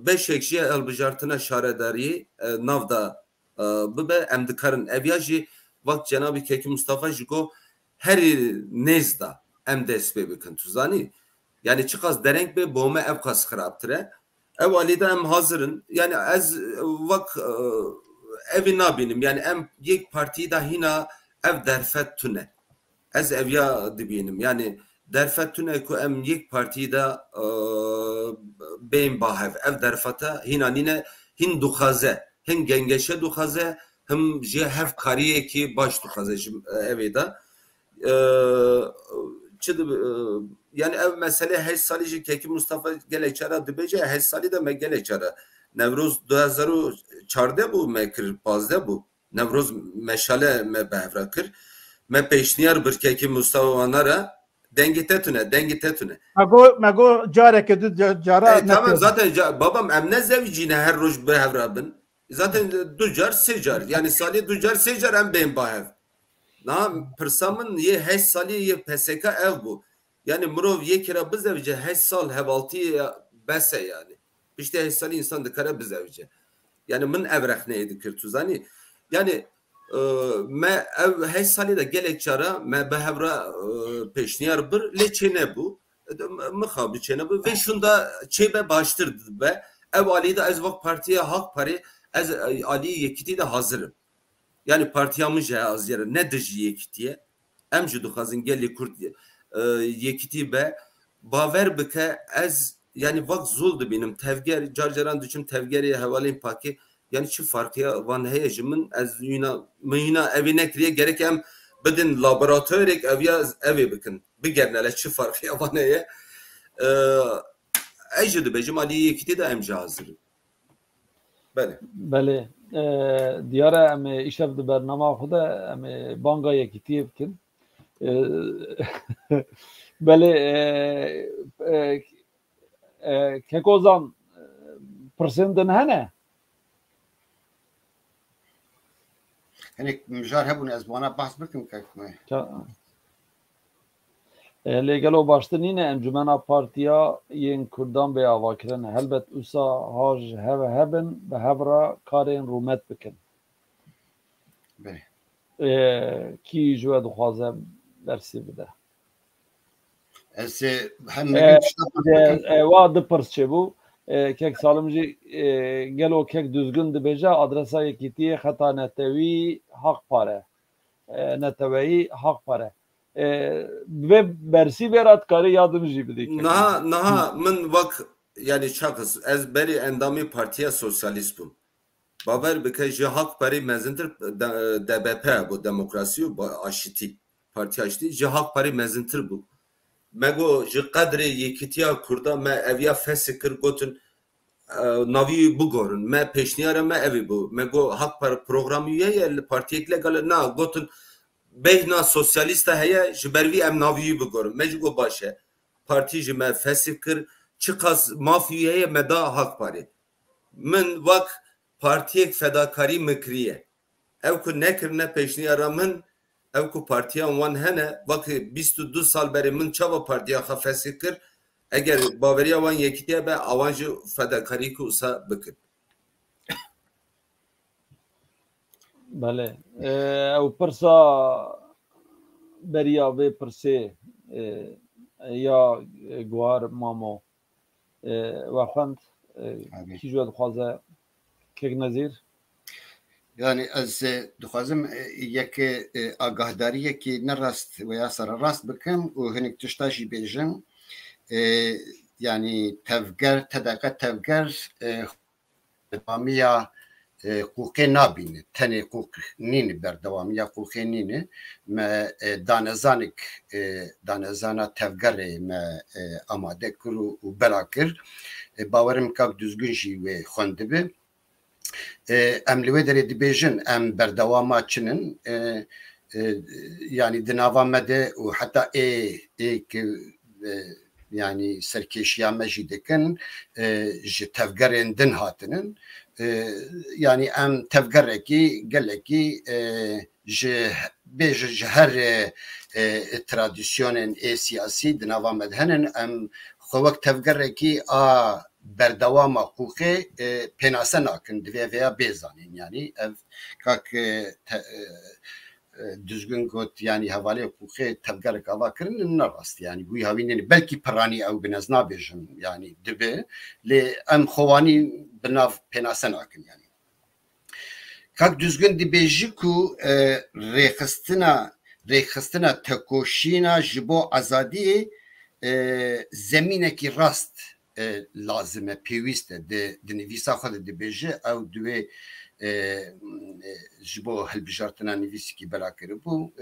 beşek jî hilbijartina şaredariyê nav da bibe em dikarin eviya jî vakt Cenab-ı Keki Mustafa jî got herî nêz da em dest pê bikin tu zanî yani çi qas dereng bê bo me ev qas xirabtir e ev alî de em hazirin yani ez vak evî nabînim yani em yek partî da hîna ev derfet tune ez eviya dibînim yani derfet tune ku em yek partî da bên bahev ev derfeta hîna nîne hîn dixwaze hîn gengeşe dixwaze him jî hevkariyekî baş dixwaze ji evê da çi yani ev mesele 8 salî jî Kekî Mustafa gelek çara dibêje 8 salî de me gelek çara Nevroz 2014 bû me kir 15 bû Nevroz meşale me bi hevra kir me pêşniyar bir Kekî Mustafa wanara dengî te tune mego careke du cara tamam zaten babam em ne zevcîne her roj bi hevra bin zaten du car sê car yani salî du car sê car em bên bahev na pirsamın ye 8 salî ye PSK ev bû yani mirov yekira bizevce 8 sal hevaltî bese yani işte 8 salî insan dikare bizevce yani min ev rexneyê dikir tu zanî yani me ev 8 salî de gelek çara me bi hevra pêşniyar bir lê çêne bû mixabî çêne bû vê şunda çêbe baştir dibe ev alî de ez vak partiya Hak Parê ez alî yekîtî de hazirim yani partiya min jî az yere ne dijî yekîtiye em jî dixwazin gelê Kurd yekîtî be bawer bike ez yani vak zul dibînim tevger carcaran diçim tevgerê hevalên pakê yani çi farkiya van heye ji min ez hîna evê nekiriye gerek em bidin laboratwarek eviya evê bikin bigernele çi farkiya van heye ez jî dibêjim alî yekîtî de em jî hazirin belê diyara em îşev di bername xwe de em banga yekîtiyê bikin belê Kekozan pirsên din hene hinek mijar hebûn ez wana behs bikim kekme lê gelo baştir nîne Encumena Partiya yên Kurdan bê avakirin helbet wisa har ji hev hebin bi hevra karên rûmet bikin kî ji we dixwaze dersê bide ez hem wa dipirs çêbû kek salim jî gelo kek düzgün dibêje adresa yekîtiyê xeta netewî Hak Pare neteweyî Hak Pare ve bersî vê dikarî yadim jî bidî Naha min vak yani çakis ez berî endamê Partiya Sosyalîst bûm bawer bike ji Hak Parê mezintir DBP bû Demokrasî û Aşîtî Partiya Aşîtî ji Hak Parê mezintir bû me got ji qedrê yekîtiya Kurda me eviya fesê kir gotin navî bigorin me pêşniyara me evê bû me got Hak Parê programî ye li partiyek legal na gotin bêhna sosyalîst heye ji ber vî em navî bigorin me jî got baş e partî ji me fesê kir çi qas mafî heye me da Hak Parê min vak partiyek fedakarî mikiriye ew ku nekirine pêşniyara min ew ku partiyan wan hene vakî 22 sal berê min çawa partiya xwe fesê kir eger baveriya wan yekîtiye be awan jî fedakarî ku wisa bikin belê ew pirsa beriya vê pirsê ya guhar mamo وفند کی جواد خوازه کیک نظیر يعني از دخوازم يك آگاهداری که نراست و یا سر راست بکم و هنک تشتاجی بیجم يعني تفجر دوامية قوقي نابين تاني قوق نين بردوامية قوقي نين ما دانزانا تفجر ما آماده کرو و براکر باورم که düzgün جی و خونده به ام لوی داری دبیجن ام بردواما چنن يعني دناوا مده و حتى يعني سركيشيا مجيدكن ج تفجرن دن هاتنن يعني ام تفجركي قالكي ج بيج جهر تراديسيونن سياسي دناوا مدهنن ام خوك تفجركي بردوام حقوقی پناسه نکن دویا بیزانین یعنی کاک düzgün got yani havale hukuki tevgerek ava kirin narast yani bu havinin belki parani ev binaz nabejim yani dibe le em xovani binav penase nakin yani kak düzgün dibeji ku rexistina tekoşina jibo azadi zemineki rast lazime peviste de nivisa xwe dibêje ew divê ji bo hilbijartina nivîskî belakirî bû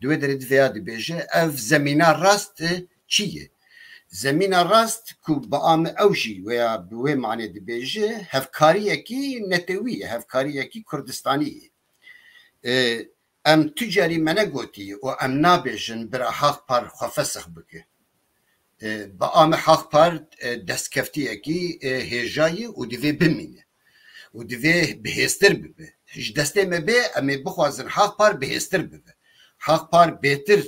divê derê divêya dibêje ev zemîna rast çi ye zemîna rast ku bi amê ew jî veya bi wê manê dibêje hevkariyekî netewî ye hevkariyekî kurdistanî ye em tu carî me negotî û em nabêjin bira Haqpar xwe fesix bike با آم حق پر دستکفتیکی هجایی و دیوی بمینه و دیوی بهستر ببه هیچ دسته مبه امی بخوازن حق پر بهستر ببه حق پر بهتر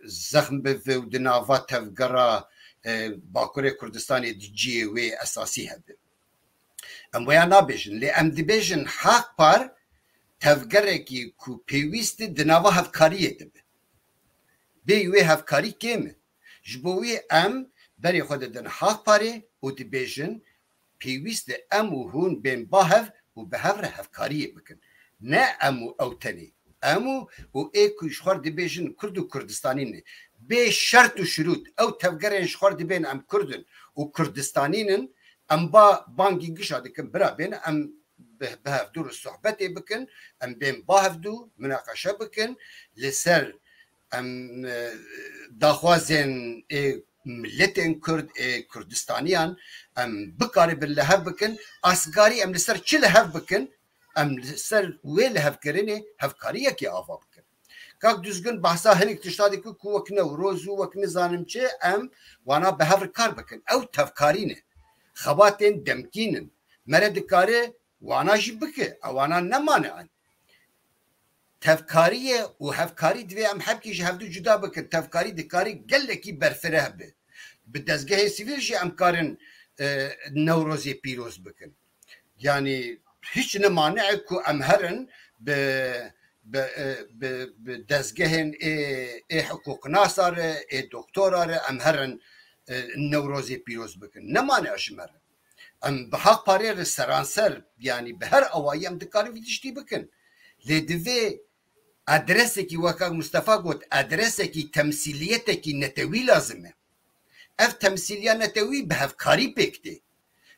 زخم ببه و دناوا تفگرا باکور کردستانی دیجیه و اساسی هبه ام ویا نابیجن لی ام دیبیجن حق پر تفگره کی کو پیویست دناوا هفکاریه دبه بیوی هفکاری کمه جبوی ام بری خود دن حق پاره و دبیجن پیویست ام و هون بین باهف و به هفره هفکاریه بکن نه امو اوتنی امو و ایکو شخور دبیجن کرد و کردستانی نه به شرط و شروط او تفگرین شخور دبین ام کردن و کردستانی نن ام با بانگی گشا دکن برا بین ام به هف دور صحبتی بکن ام بین باهف دو مناقشه بکن لسر ام داخوازن ملتن کرد کردستانیان ام بکاری باللهف بکن اسگاری ام لسر چه لهف بکن ام لسر وی لهف کرنه هفکاریه که آفا بکن کاک düzgün bahsa henik tiştadi ki kuvak nevrozu vak nizanım çe em wana behevr kar bikın ew tevkarîne xebatên demkînin mere dikare wana jî bike wana nemane an tevkariye û hevkarî divê em hepkî ji hevdû cuda bikin tevkarî dikarî gelekî berfireh be bi dezgehê sivîl jî em karin newrozê pîroz bikin yani hiç nemane ku em herin bi dezgehên hukuknasa re doktora re em herin newrozê pîroz bikin nemane ji me re em bi haq parê re seranser yani bi her awayî em dikarin vî tiştî bikin lê divê adresekî weka Mustafa got adresekî temsîliyetekî netewî lazim e ev temsîliya netewî bi hevkarî pêk tê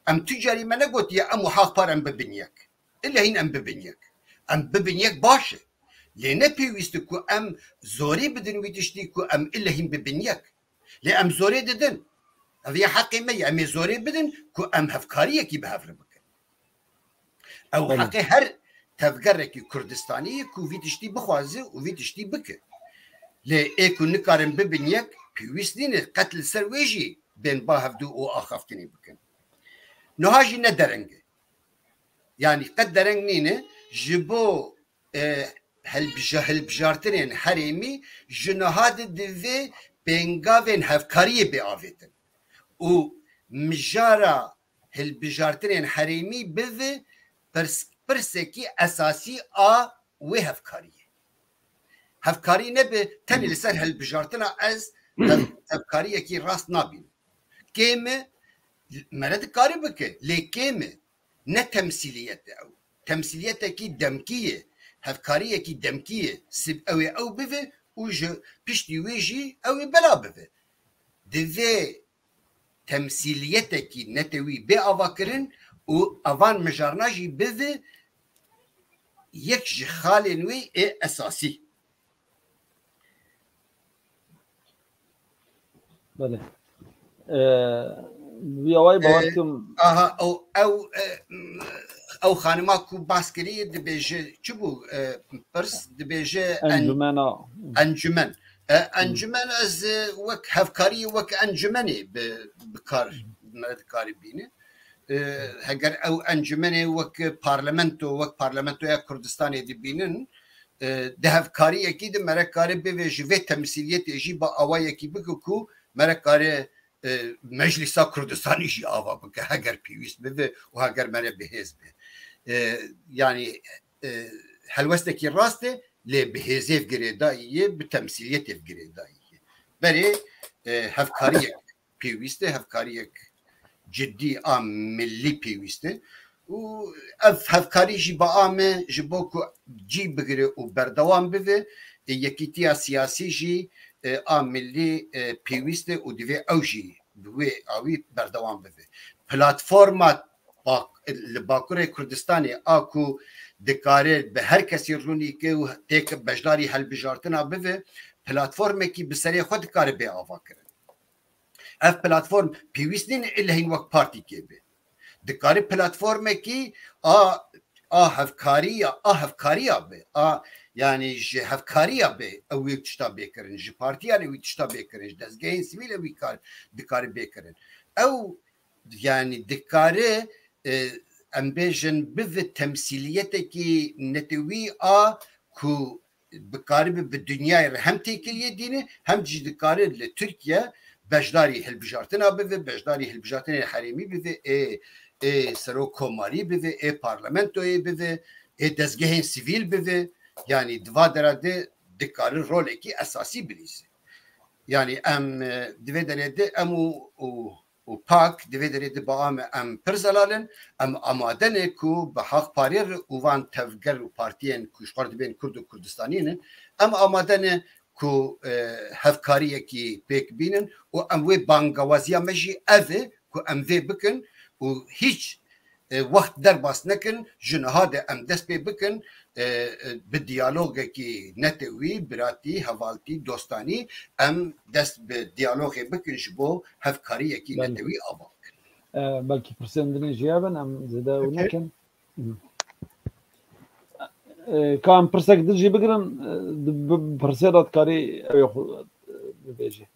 em tu carî me negotiye em û haq par em bibin yek illa hîn em bibin yek em bibin yek baş e lê ne pêwîst ku em zorê bidin wî tiştî ku em illa hîn bibin yek lê em zorê didin ev ya heqê me ye em ê zorê bidin ku em hevkariyekî bi hev re bikin ew heqê her tevgerekî Kurdistanî ku vî tiştî bixwaze û vî tiştî bike lê ê ku nikarin bibin yek pêwîst nîne qet li ser wê jî bên bahevdû û axaftinê bikin niha jî ne dereng e yani qet dereng nîne ji bo hilbijartinên herêmî ji niha de divê pêngavên hevkariyê biavêtin û mijara hilbijartinên herêmî bive pirsekî esasî a wê hevkariyê hevkarî nebe tenê li ser hilbijartina ez hevkariyekî rast nabînim كيمه مرات قاري بك لي كيمه نه تمثيليته او تمثيليته كي دمكيه هفكاريه كي دمكيه سب او بفي وج بيشتي ويجي او بلا بفي دفي تمثيليته كي نتوي بي افاكرن و افان مجارناجي بفي يكجي خالي نوي اساسي. بله بیاوی باورتم او خانما کو باسکری دبیجه چبو پرس دبیجه انجمن انجمن از وک هفکاری وک انجمنی بکار مرد کاری بینه هگر او انجمنی وک پارلمنتو یا کردستانی دبینن ده هفکاری اکید مرد کاری بویجه و تمثیلیت اجی با آوای اکی بگو کو مرد کاری مجلس کردستانی جی آوا بکه هگر پیوست بده و هگر منه بهز به یعنی هلوسته کی راسته لی بهزیف گریداییه به تمثیلیت گریداییه بری هفکاری پیوسته هفکاری جدی آم ملی پیوسته و هفکاری جی با آمه جبو کو جی بگیره و بردوام بده یکیتیا سیاسی جی آم ملی پیوسته و دوی اوجی دوی آوی بردوام بده پلاتفورمات لباکور کردستانی آکو دکاره به هر کسی رونی که و تک بجداری هل بجارتنا بده پلاتفورمی که بسری خود کاره به آوا کرد اف پلاتفورم پیوستین الا هین وقت پارتی که به دکاره پلاتفورمی که هفکاریا به yani ji hevkariya be ew wî tişta bêkirin ji partiyanê wî tişta bêkirin ji dezgehên sivîlê wî dikare bêkirin ew yani dikare em bêjin bive temsîliyetekî netewî a ku bikarî bi dünyayê re hem têkiliyê dîne hem jî dikare li Tirkiye beşdarî hilbijartina bive beşdarî hilbijartinê herêmî bive serok komarî bive parlamentoyê bive dezgehên sivîl bive yani dva derede dikarı roleki esası bilisi. Yani em dve derede em u pak dve derede bağım em perzalalın em amadene ku bahak parir uvan tevger partiyen kuşkar diben Kurdu Kurdistani'nin em amadene ku hevkariye ki pek binin o em ve bangavaziya meji evi ku em ve bikin u hiç وقت در باس نکن جنها ده ام دست پی بکن به دیالوگ کی نتوی براتی حوالتی دوستانی ام دست به دیالوگ بکن جبو هفکاری کی نتوی آبا بلکه پرسندنی جیابن ام زده و نکن کام پرسک دجی بگرن پرسیدات کاری ببیجی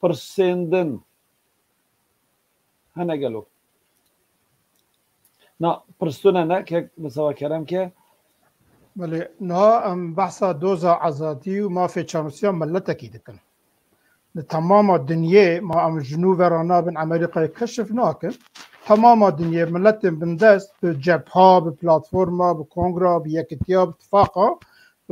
پرسندن هنه گلو نه پرستونه نه که بسوا کردم که بله نه ام بحثا دوزا عزادی و ما في چانوسیا ملت اكيد كن تمام الدنيا ما ام جنوب رانا بن امريكا كشف ناكن تمام الدنيا ملت بندست بجبهه ببلاتفورما بكونغرا بيكتيا باتفاقا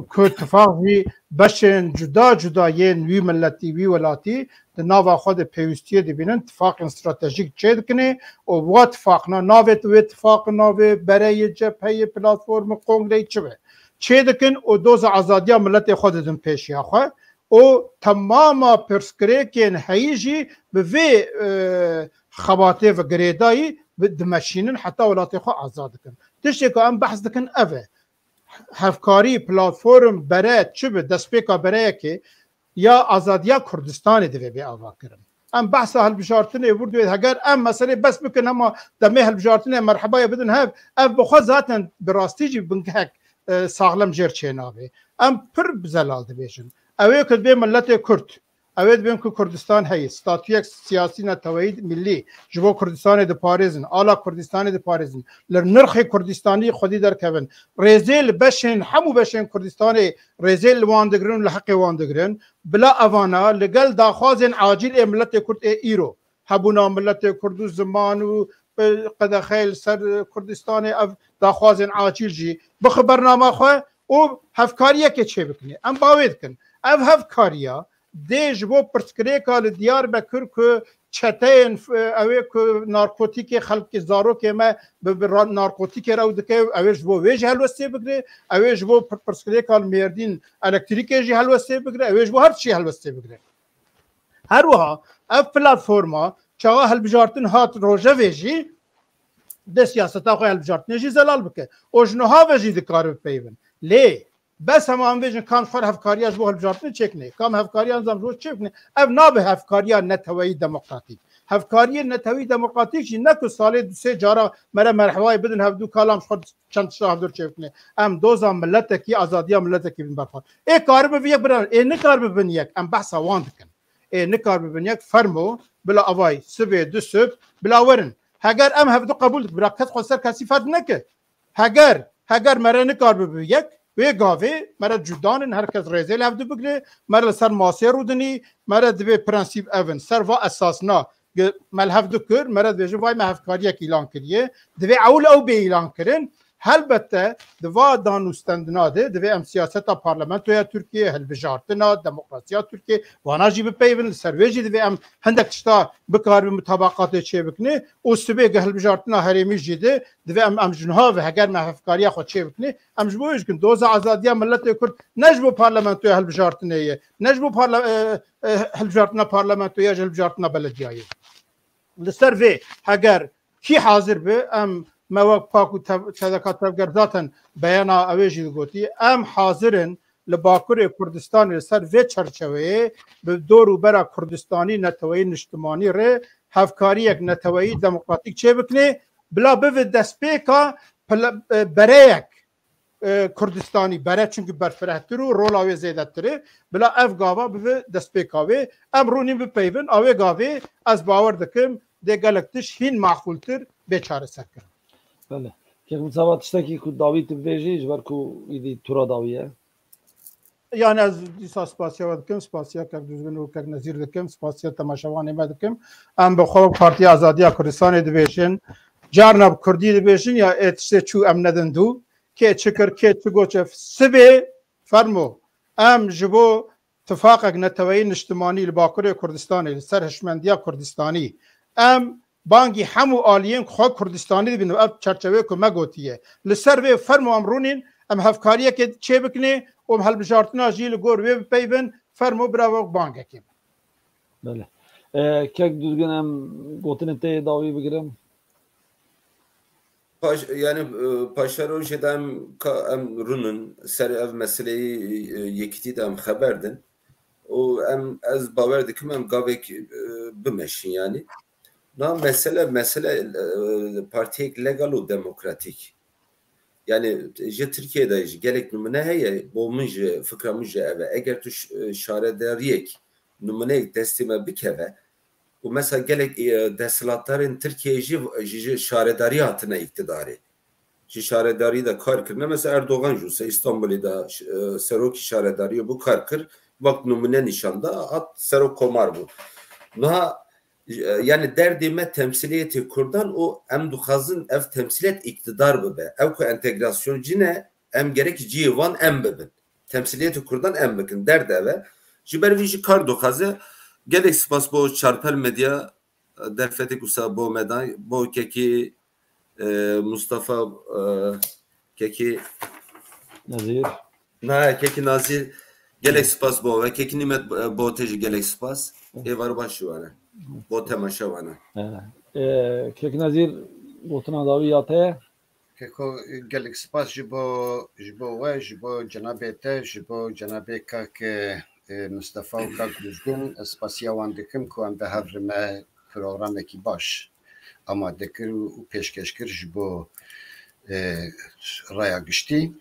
كو اتفاقي بشن جدا جدا ين وي ملتي وي ولاتي ناوا خود پیوستی دبینن اتفاق استراتژیک چه کنه و اتفاقنا ناوت و اتفاق ناوه برای جبهه پلتفرم کنگره چه دکن و دوز آزادیا ملت خودتون پیشی آخه و تمام پرسکریکین هیجی به وی خواته و گریدایی دمشینن حتی ولاتی خو آزاد کن تشتی که ام بحث دکن اوه هفکاری پلتفرم برای چه به دستپیکا برای که یا آزادیا کردستان دوی بی آوا کرن ام بحث هالبجارتنه وردوید هگر ام مسئله بس بکن اما دمه هالبجارتنه مرحبا بدن هف اف بخوا ذاتن براستی جی بنکهک ساغلم جر چیناوی ام پر بزلال دبیشن اوی کد بی ملت کرد اوی بیم که کردستان هی ستاتویک سیاسی نتوید ملی جبو کردستان د پاریزن آلا کردستان د پاریزن لنرخ کردستانی خودی در کبن ریزیل بشن همو بشن کردستان ریزیل واندگرن لحق واندگرن بلا اوانا لگل داخوازن عاجل ملت کرد ایرو هبونا ملت کردو زمان و قد خیل سر کردستان اف داخوازن عاجل جی بخبرنامه خواه و هفکاریه که چه بکنی ام باوید کن اف هفکاریا دê ji bo pirsgirêka li Diyarbekir ku çeteyên ew ê ku narkotîkê xelkê zarokê me bi narkotîkê rew dike ew ê ji bo wê jî helwestê bigire ew ê ji bo pirsgirêka li Mêrdîn elektrîkê jî helwestê bigire ew ê ji bo her tişî helwestê bigire her wiha ev platforma çawa hilbijartin hat rojevê jî de siyaseta xwe hilbijartinê jî zelal bike û ji niha ve jî dikare bipeyvin lê بس هم بيجن كان فر هفكاريا جبو هالبجارتني تشكني كم هفكاريا نظام جو تشكني اف نابه هفكاريا نتوي ديمقراطيك هفكاريا نتوي ديمقراطيك جي نكو سالي سه جارا مره مرحبا بدن هفدو كلام خد چند شهر دور تشكني ام دوزا ملتكي ازاديا ملتكي بن برفا اي كارب في بر اي نكارب بنيك ام بحث واندكن اي نكارب بنيك فرمو بلا اواي سبي دو سب بلا ورن هاجر ام هفدو قبول براكت خسر كثيفات نك هاجر مره نكارب بيك وی گاوی مرا جدانن هرکس رزل هفته بگیره مرا سر ماسیر رودنی مرا دوی پرنسیب اون سر و اساسنا ملحف دکر مرا دوی جوای مهفکاریه که اعلان کریه دوی اول او به اعلان کرن البته دوا دانوستندنا دوی ام سیاست پارلمانتویا ترکیه هلبجارتنا دموکراسیا ترکیه وانا جی بپیون سرویجی دوی ام هندک تشتا بکار به مطابقات چه بکنه او سبه هلبجارتنا هریمی جیده دوی ام جنها و هگر مهفکاریه خود چه بکنه ام جبویش کن دوزا آزادیا ملت کرد نجبو پارلمانتویا هلبجارتنیه نجبو هلبجارتنا پارلمانتویا هلبجارتنا بلدیایه لسر وی هگر کی حاضر به ام مواد پاک و صداقت تفگر ذاتن بیان آویجی گویی ام حاضرن لباکور کردستان سر و چرچوه به دور و برا کردستانی نتوایی نشتمانی ره هفکاری یک نتوایی دموکراتیک چه بکنه بلا به دستپیکا برایک کردستانی برای چونکه برفرهتر و رولاوی زیاده تره بلا اف گاوا به دستپیکاوی ام رونیم به پیون آوی گاوی از باور دکم ده گلکتش هین معقولتر بیچاره سکر بله که مثلا تشتکی که داوید بیجی جبر کو ایدی تورا داویه yani az disa spasiya dikim spasiya kek düzgün û kek nezîr dikim spasiya temaşevanê me dikim em bi xwe Partiya Azadiya Kurdistanê dibêjin carna bi Kurdî dibêjin ya ê tiştê çû em nedin dû kê çi kir kê çi goç ev sibê fermo em ji bo tifaqek neteweyî niştimanî li Bakurê Kurdistanê li ser hişmendiya Kurdistanî em bangî hemû aliyên xwe Kurdistanî dibînin ev çerçeveyê ku me gotiye li ser vê fermo em rûnîn em hevkariyekê çê bikinê û helbijartina jî li gor wê bipeyvin fermo birava bangekê bele kek düzgün em gotinê tê dawî bigirim yani paşaroj em runun ser ev meseleyi yekîtî de em xeberdin û em ez bawer dikim em gavek bimeşin yani na mesele partiyek legal û demokratik yani ji Türkiye'de gelek numune heye bomun ji fikra min ji eve eger tu şaredariyek numuneyek destîme bikeve û mesela gelek desthilatdarên Tirkiye ji şaredariya hatine iktidarê ji şaredarî de kar kirine mesela Erdoğan jûse İstanbul'ê de serokî şaredariyê bû kar kir vakt numune nîşanda hat serok komar bû niha yani derdime temsiliyeti Kurdan o em duxazin ev temsiliyet iktidar bibe ev ku entegrasyon cine em gerek civan em bibin temsiliyeti Kurdan em bikin derd eve jiber vî kar duxaze gelek spas bo çarpel medya derfetek usa bo meday bo keki Mustafa keki Nazir na keki Nazir gelek spas bo ve keki nimet bo teji gelek spas var başvana bo temaşevana kek Nazir gotina dawî ya te keko gelek spas ji bo we ji bo cenabê te ji bo cenabê kak Mustafa û kak düzgün spasiya wan dikim ku em bihevrime programekî baş amade kir û pêşkeş kir ji bo raya giştî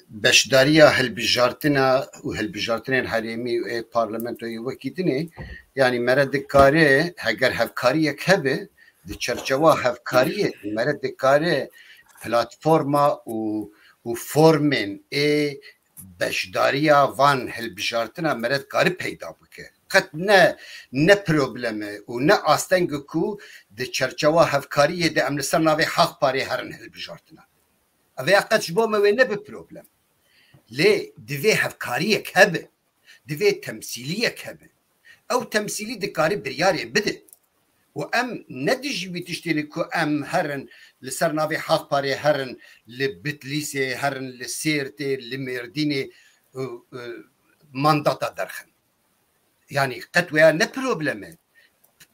beşdariya hilbijartina û hilbijartinên herêmî û parlamentoyê wekî dinê yani mere dikare heger hevkariyek hebe di çerçeva hevkariyê mere dikare platforma û formên beşdariya van hilbijartina mere dikarî peyda bike qet ne probleme û ne astengê ku di çerçeva hevkariyê de em li ser navê Xalqparê herin hilbijartina ev ya qet ji bo me wê ne bi problem lê divê hevkariyek hebe دوی تمثیلیه کبه او تمثیلی دکاری بریاری بده و ام ندیجی تشتری که ام هرن لسر ناوی حق پاره هرن لبتلیسه هرن لسیرته لمردینه مانداتا درخن يعني قد ويا نه بروبلمه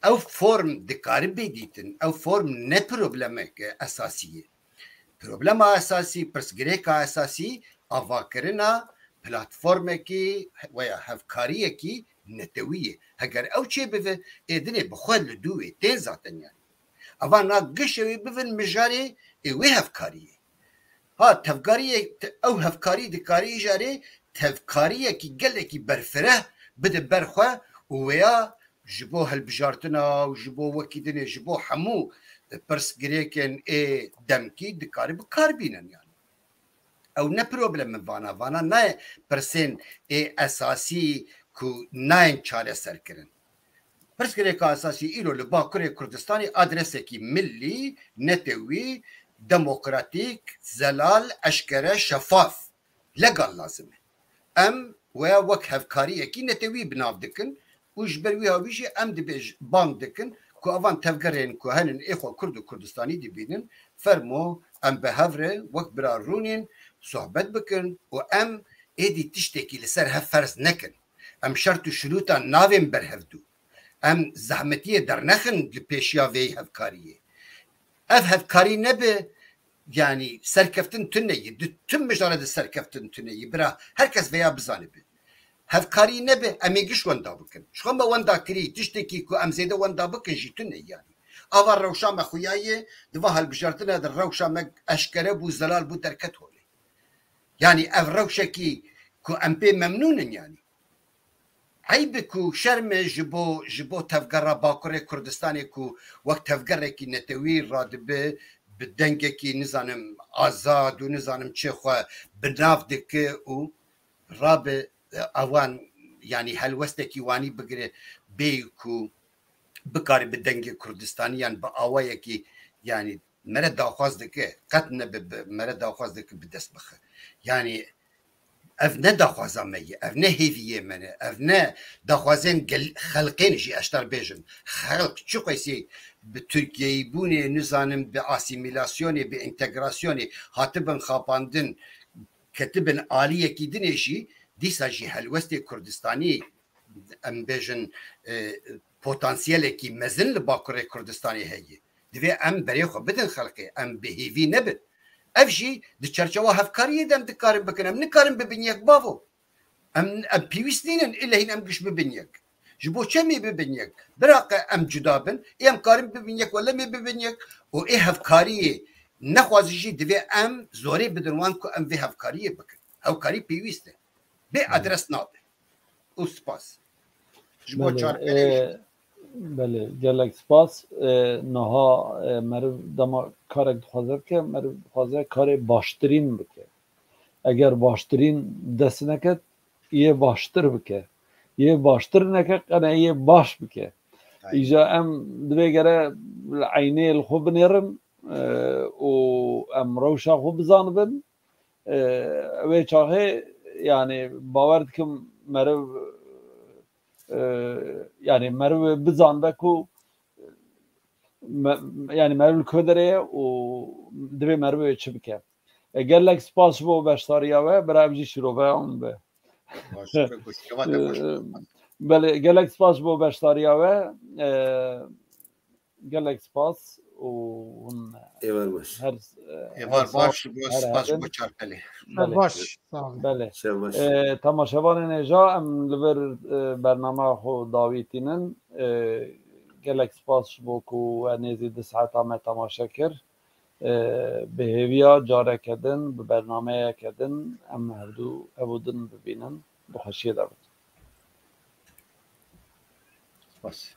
او فرم دكاري بيديتن او فرم نه بروبلمه اساسيه بروبلم اساسي برسغريكا اساسي افاكرنا بلاتفورم كي ويا هفكاريه كي نتويه هجر او شيء بف ادني بخل دوي تنزاتن يعني افانا قشوي بفن مجاري وي هفكاريه ها تفكاريه او هفكاري دكاري جاري تفكاريه كي قال كي برفره بده برخوا ويا جبو هالبجارتنا وجبو وكيدني جبو حمو برس جريكن اي دمكي دكاري بكاربينن يعني او نه بروبلم من فانا نه برسين اي اساسي كو ناين چاره سر کرن برس جريكا اساسي ايرو لباكوري كردستاني ادرسكي ملي نتوي ديمقراطيك زلال اشكره شفاف لقال لازمه ام ويا وك هفكاريه كي نتوي بناف دكن وجبر ويا ويجي ام دبيج بان دكن كو افان تفكرين كو هنن اخو كرد كردستاني دبينن فرمو ام بهفره وك برارونين صحبت بكن وام ايدي تشتكي لسر هفرز نكن ام شرط شروطا ناوين برهفدو ام زحمتيه درنخن لبيشيا في هفكاريه اف هفكاري نبي يعني سركفتن تنيي تم مجرد السركفتن تنيي برا هركس فيها بزانبه هفكاري نبي اميجش وندا بكن شو ما وندا كري تشتكي كو ام زيده وندا بكن جي تنيي يعني اول روشا ما خوياي دفا هالبجرتنا در روشا ما اشكره بو زلال بو دركت هولي يعني اف روشا كي كو ام بي ممنون يعني عيبكو شرم جبو تفقر باكوري كردستاني كو وقت تفقر كي نتوي رادبه بدنگکی نزانم آزاد و نزانم چه خواه بناف دکه و راب اوان یعنی هلوستکی وانی بگره بیکو بکاری بدنگ کردستانی یعنی با آوائه کی یعنی مرد داخواز دکه قط نبه مرد داخواز دکه بدست بخه یعنی اف نه داخوازا میه اف نه هیویه منه اف نه داخوازین خلقین جی اشتر بیجن خلق چو قیسی به ترکیه بونه نزانم به آسیمیلاسیونی به انتگراسیونی هاتبن خاپاندن کتبن آلیه کی دنشی دیسا جی هلوست کردستانی ام بیجن پوتانسیلی کی مزن لباکور کردستانی هیه دوی ام بری خو بدن خلقی ام به هیوی نبن افجي دي تشرشوا هفكاريه دم تكارم بكنا نكارم ببنيك بافو ام بيوسنين الا هنا ام قش ببنيك جبو شمي ببنيك براق ام جدابن ام كارم ببنيك ولا مي ببنيك و ايه هفكاريه نخوازجي دي ام زوري بدنوان كو ام في هفكاريه بكن هفكاري بيوسته بي ادرس ناب او سباس جبو چار بله گلک سپاس نها مرو دما کارک دخوازر که مرو دخوازر کار باشترین بکه اگر باشترین دست نکد یه باشتر بکه یه باشتر نکد قنه یه باش بکه ایجا ام دوی گره عینه الخوب نیرن و ام روشا خوب بزانبن و چاهه yani باورد که مرو yani merve bizan ve ku yani merve ködere o dve merve çibke gelek spas bu beştariya ve bravji şirove on be bele gelek spas bu beştariya ve gelek spas o evar baş evar baş bu spas bu çarpeli baş bele tamaşavan neja em liver برنامه خو داویتینن گلک سپاس بو کو نزی 10 ساعت ما تماشا کر به هویا جاره کردن به برنامه کردن ام هردو ابودن ببینن بخشیه دارد سپاس